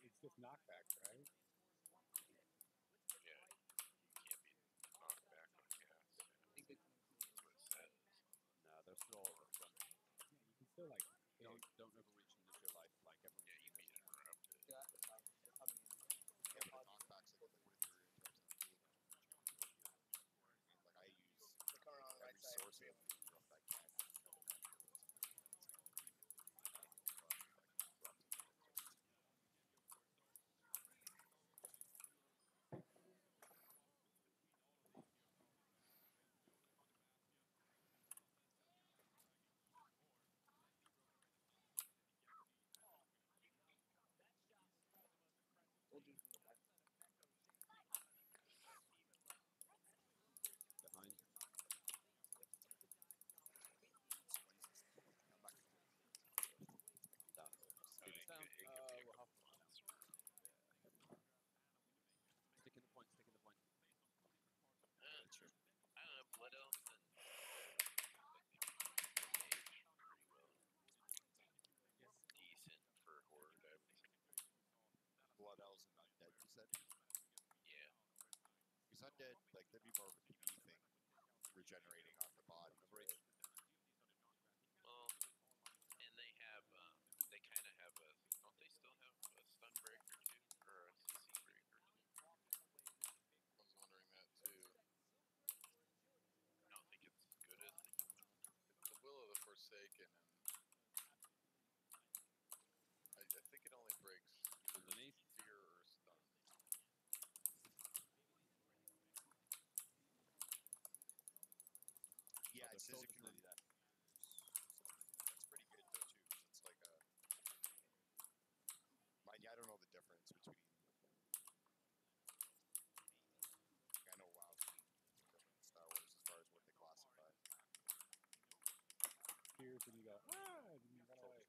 It's just knockback, right? Yeah, you can't be knocked back on cast. That's what it says. No, they're still all fun. Yeah, you can still like don't overreach and live your life like everyone. Yeah, you can be interrupted. yeah, but knockbacks, like, what if you're in terms of like, I use every source of interrupt I can. Behind. Down. Down. We'll have Stick in the point, stick in the point. Sure. I don't know, Blood Elves and pretty well. Decent for Horde, I would say. Blood Elves and Undead, you said? Yeah. Because Undead, like, that'd be more of a PvE thing, regenerating off the body. Right? Well, and they have, they kind of have a, don't they still have a stun breaker too? Or a CC breaker too? I was wondering that too. I don't think it's as good as the human. It's the Will of the Forsaken, and it's physically that's pretty good though too. 'Cause it's like a. I don't know the difference between. I know WoW different Star Wars as far as what they classify. Here's when you go, and you run away.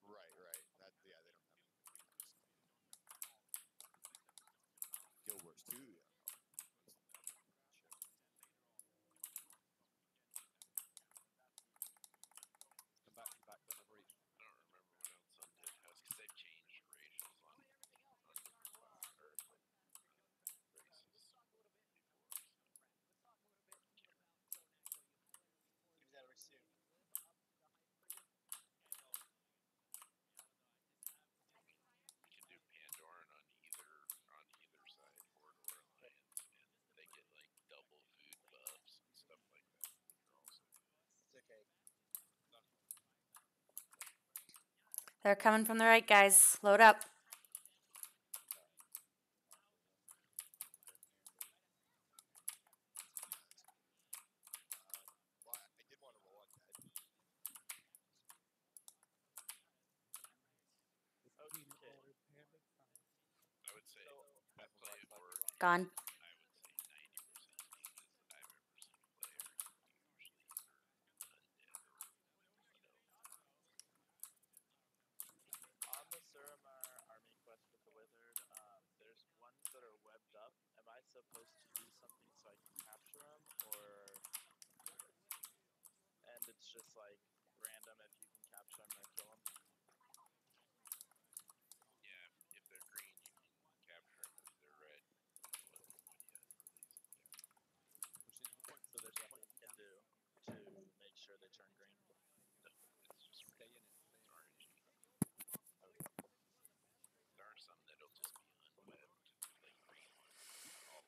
Right. That they don't have anything. Guild Wars 2, yeah. Come back, don't overreach. I don't remember what else Undead has because they've changed racials on different races before. Use that every soon. You can do Pandoran on either side, Horde or Alliance, and they get like double food buffs and stuff like that. Which are also good. It's okay. They're coming from the right, guys. Load up. Well, I did want to roll on that. I would say I play for Gone. I would say 90% of mages that I've ever seen play are usually either Undead or On the Suramar army quest with the wizard, there's ones that are webbed up. Am I supposed to do something so I can capture them, or and it's just like random if you can capture them or kill them? Yeah, if they're green, you can capture them. If they're red, when you release them, So there's nothing you can do to make sure they turn green. No, it's just stay in it. It's RNG. There are some that'll just be unwebbed, like green ones, all over. You can go.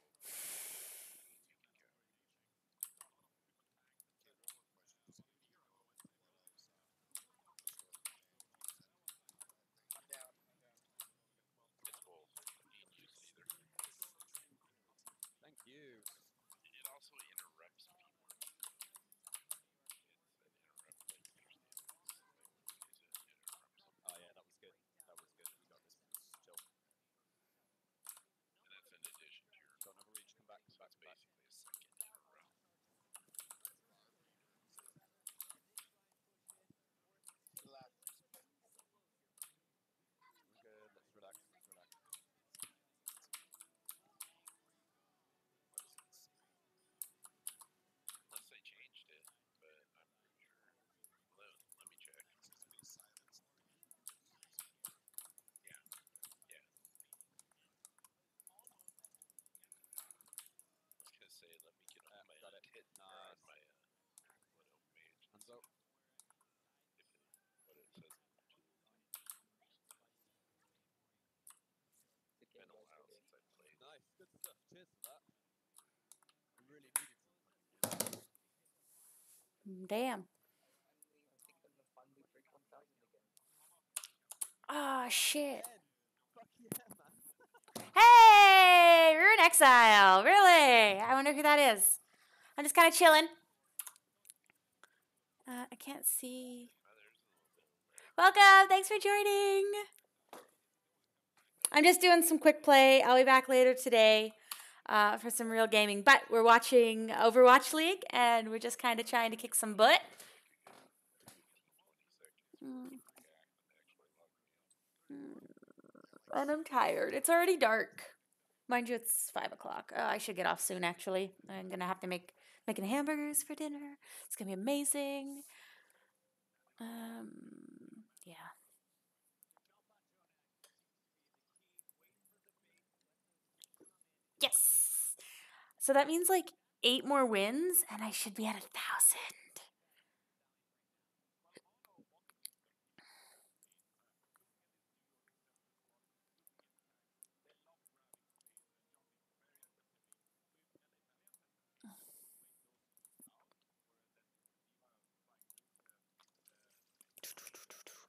I'm down. It's both. You can use either. Thank you. It also interrupts people. It's an interrupt, like usually it's like use it interrupts them. Oh yeah, that was good. That was good. You got this. Chill. And that's in addition to your. Don't overreach. Come back. So it's basically a second interrupt. Left. We're good. Let's relax. Unless they changed it, but I'm pretty sure. Let me check. Yeah. I was gonna say, let me get on my got it. hit Nice. on my Widow mage. Hands up. What it says in the tool. It's been a while since I played. Nice, good stuff. Cheers for that. We really needed some. Damn. Ah, shit. Hey, Rune Exile. Really? I wonder who that is. I'm just kind of chilling. I can't see. Welcome. Thanks for joining. I'm just doing some quick play. I'll be back later today for some real gaming. But we're watching Overwatch League, and we're just kind of trying to kick some butt. And I'm tired. It's already dark. Mind you, it's 5 o'clock. I should get off soon, actually. I'm going to have to making hamburgers for dinner. It's going to be amazing. Yeah. Yes! So that means like 8 more wins, and I should be at 1,000.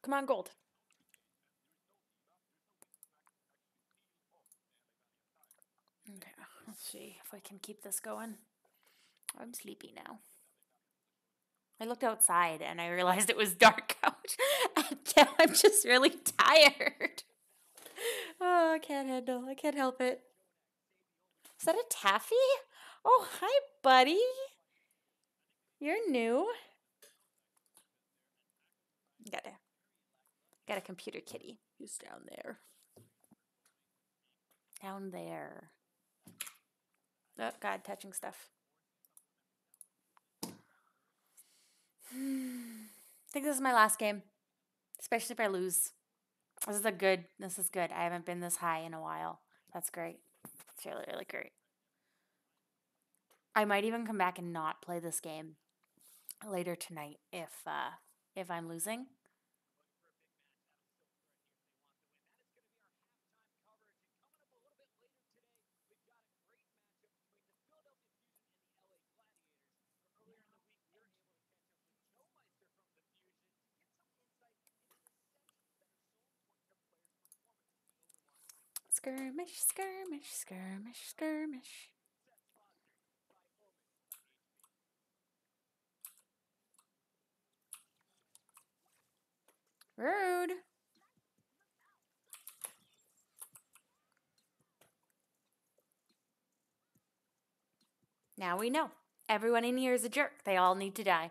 Come on, gold. Okay, let's see if I can keep this going. I'm sleepy now. I looked outside and I realized it was dark out. And now I'm just really tired. Oh, I can't handle. I can't help it. Is that a taffy? Oh, hi, buddy. You're new. Got a computer kitty who's down there. Down there. Oh, God, touching stuff. I think this is my last game. Especially if I lose. This is good. I haven't been this high in a while. That's great. It's really, really great. I might even come back and not play this game later tonight if I'm losing. Skirmish, skirmish, skirmish, skirmish. Rude. Now we know. Everyone in here is a jerk. They all need to die.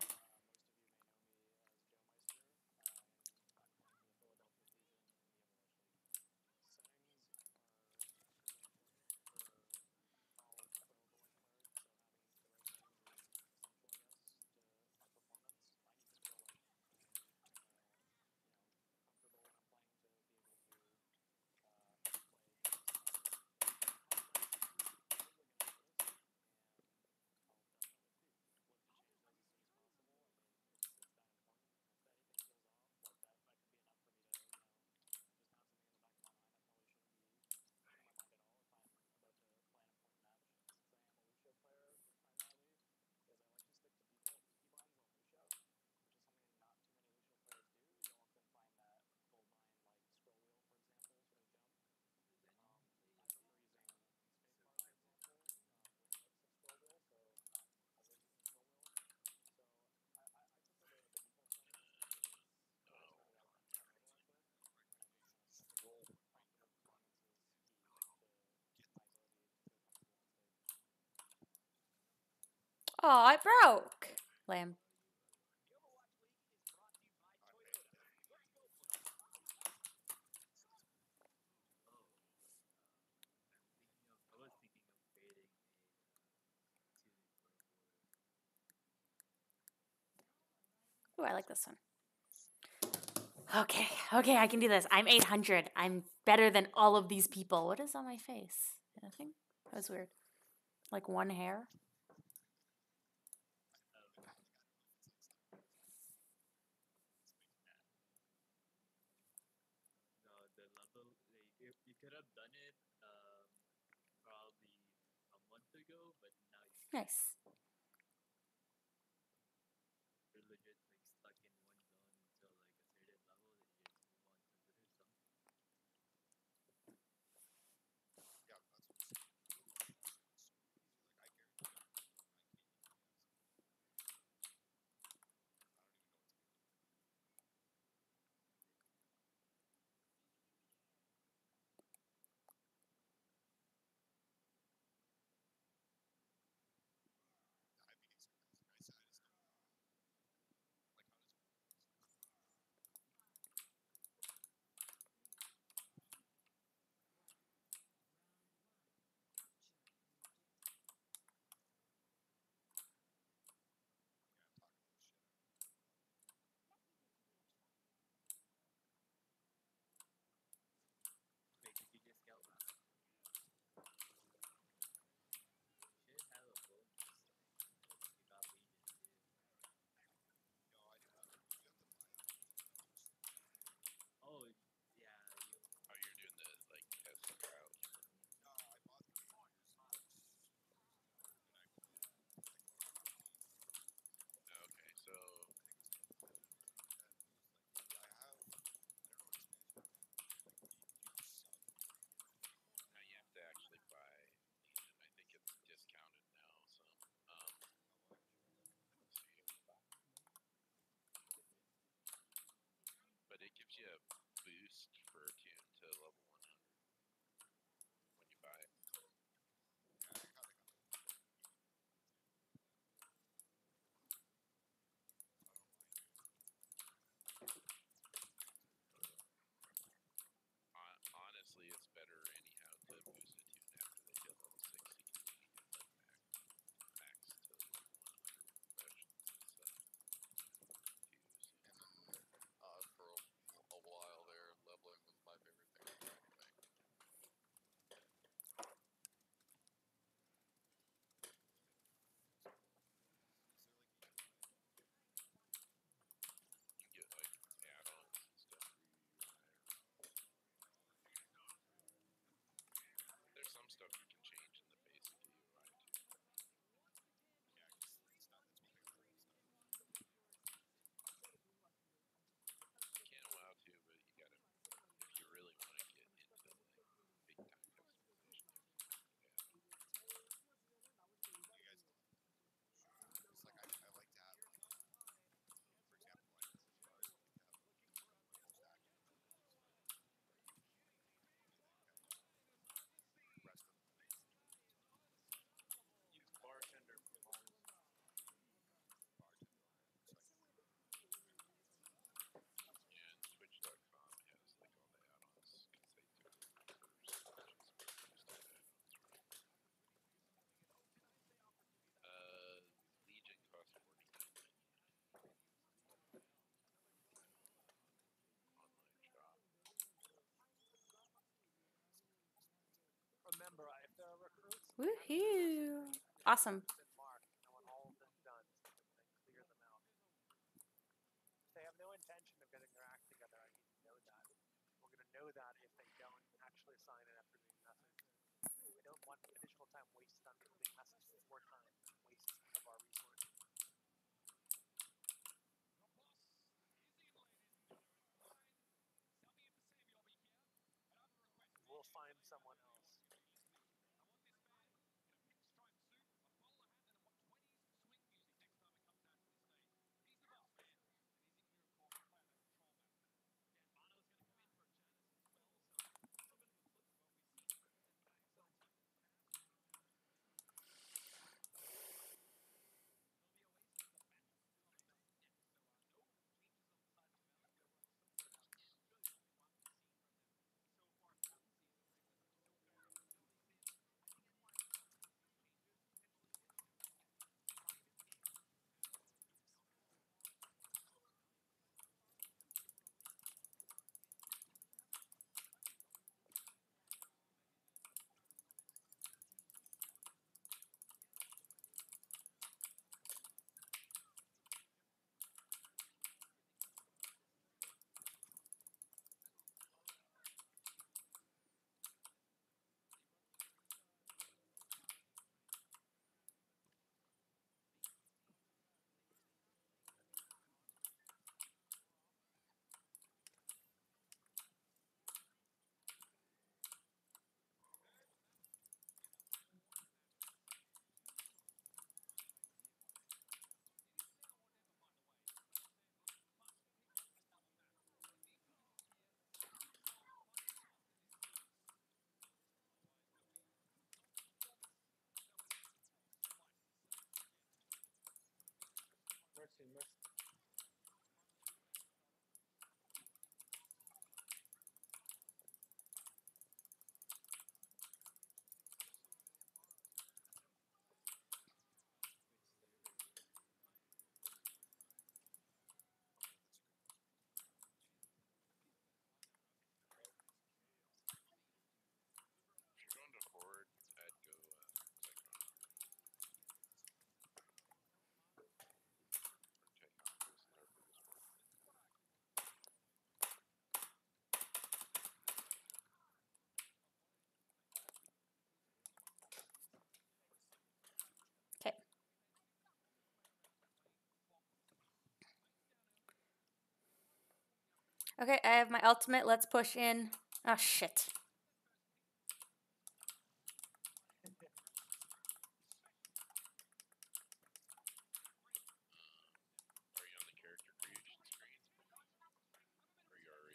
Oh, it broke. Lamb. Ooh, I like this one. Okay, I can do this. I'm 800. I'm better than all of these people. What is on my face? Anything? That was weird. Like one hair? No, the level, like, you could have done it probably a month ago, but now Nice. you're legit like stuck in one zone until like a certain level, then you just move on to another zone. it gives you a boost for a tune to level 100 when you buy it. Honestly, it's better anyhow to boost a tune after they hit level 60 because then you get like max to level 100 professions instead of 2. For a while there, leveling was my favorite thing to do anything. You get like add-ons and stuff for your UI. There's some stuff you can change in the basic UI too. Yeah, it's not, that's one thing I like. You can WoW too, but you gotta, if you really want to get into like big time customization, yeah. You guys, it's like I like to have, for example, like stars, I like to have most active rest of them. Use bartender for bombs. Yeah, and Twitch.com has like all the add-ons because they took it first, which is where most of the add-ons were. Legion costs $49.99. Online shop. Remember, if there are recruits, Woohoo! Awesome. mark, and when all of them done, then clear them out. If they have no intention of getting their act together, I need to know that. We're going to know that if they don't actually sign in after being messaged. We don't want additional time wasted on being messaged 4 times, waste of our resources. We'll find someone else. Mercy, mercy. If you're going to forward, I'd go Psychon. Or Tychon is their biggest one. Okay. Okay, I have my ultimate. Let's push in. Oh, shit. Are you on the character creation screen? Or you already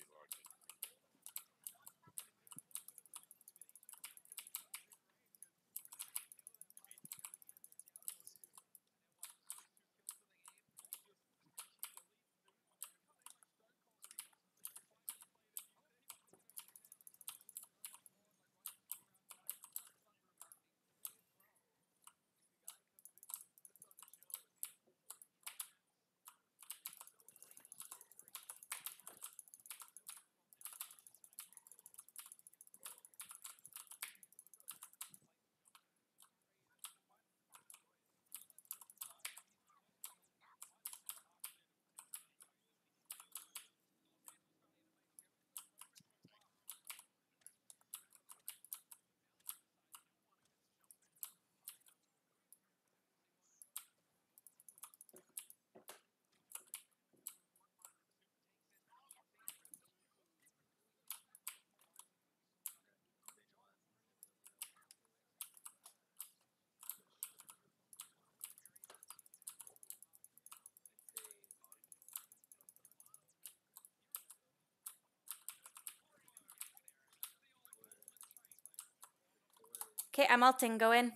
Okay, I'm ulting. Go in.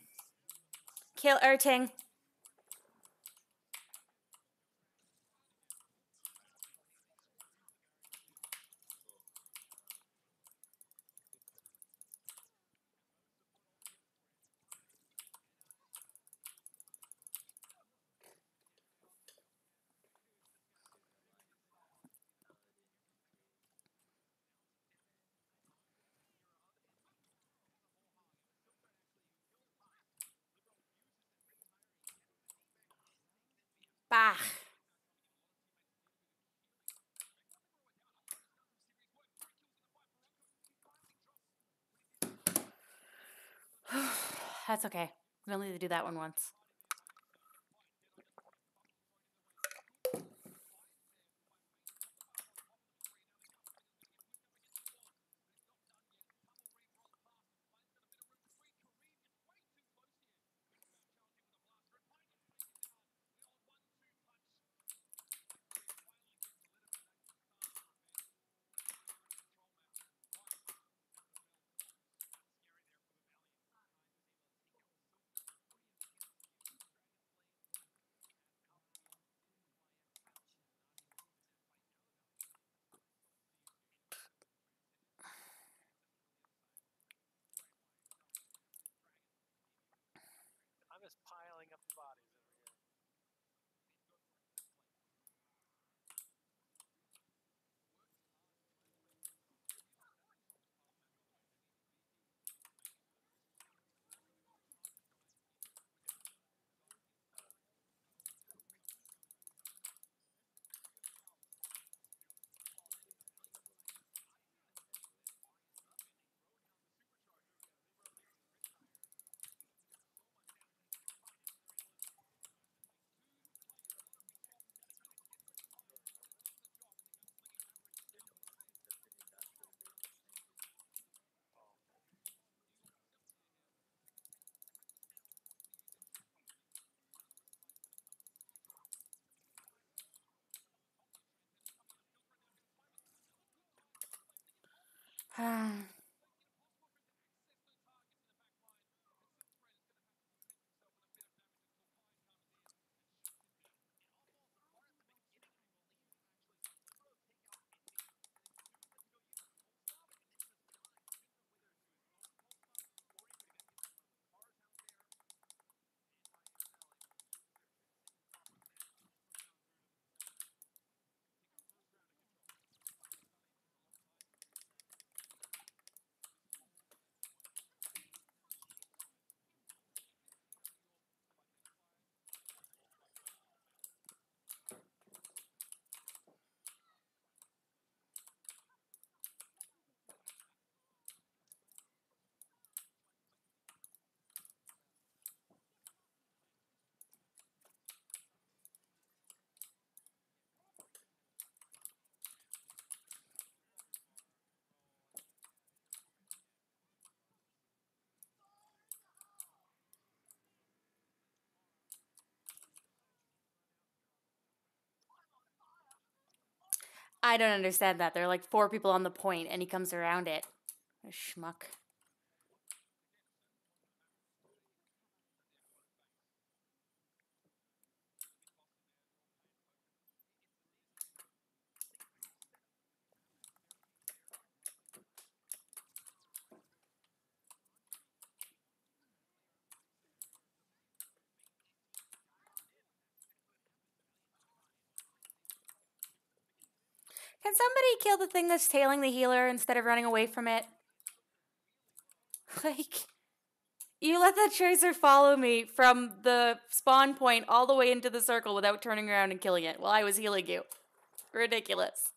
Kill Erting. Bah. That's okay. We only need to do that one once. I'm just piling up the bodies over here. I don't understand that. There are like 4 people on the point, and he comes around it. A schmuck. Can somebody kill the thing that's tailing the healer instead of running away from it? Like, you let the tracer follow me from the spawn point all the way into the circle without turning around and killing it while I was healing you. Ridiculous.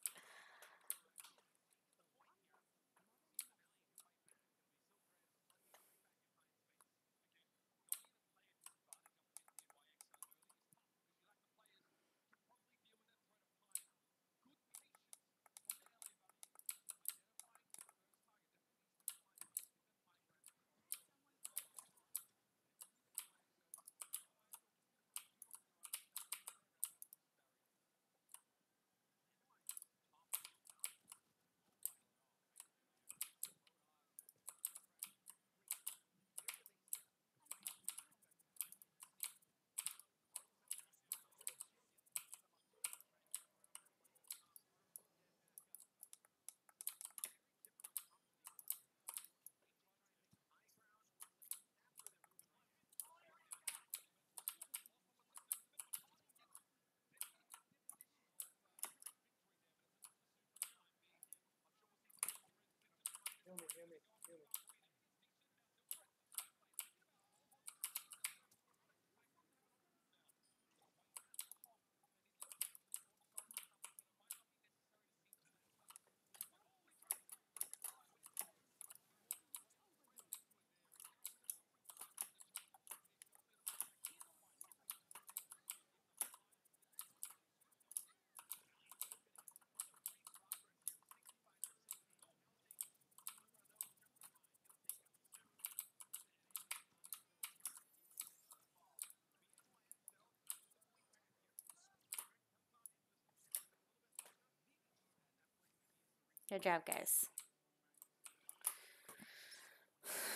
Good job, guys.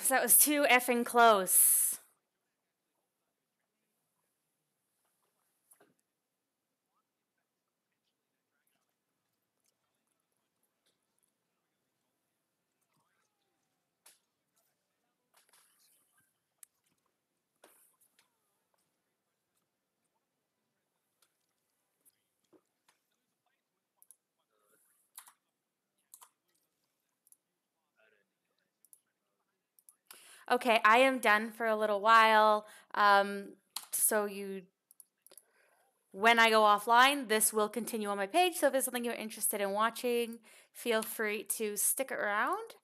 So that was too effing close. Okay, I am done for a little while. When I go offline, this will continue on my page. So if there's something you're interested in watching, feel free to stick around.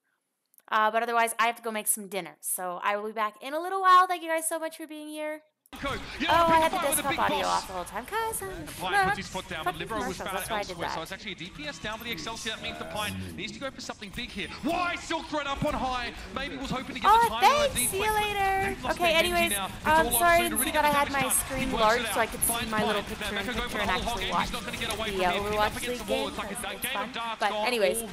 But otherwise, I have to go make some dinner. So I will be back in a little while. Thank you guys so much for being here. I had the desktop audio off the whole time, cuz Pine puts his foot down, but Libero was found elsewhere, so it's actually a DPS down for the Excelsior. That means the Pine needs to go for something big here. Why? Silk Thread up on high. Maybe was hoping to get the time on the thanks! See you later! Okay, anyways, sorry I didn't see that I had my screen large so I could see my little picture in picture and actually watch the Overwatch League game. But anyways,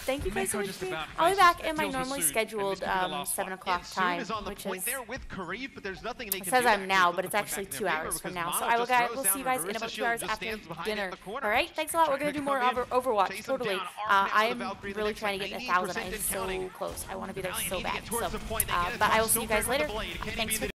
thank you guys so much for being. I'll be back in my normally scheduled 7 o'clock time, which is... It says I'm now, but it's actually 2 hours from now. So we'll see you guys in about 2 hours after dinner. Alright, thanks a lot. We're going to do more Overwatch, totally. I am really trying to get 1,000. I am so close. I want to be there so bad. So, but I will see you guys later. Thanks for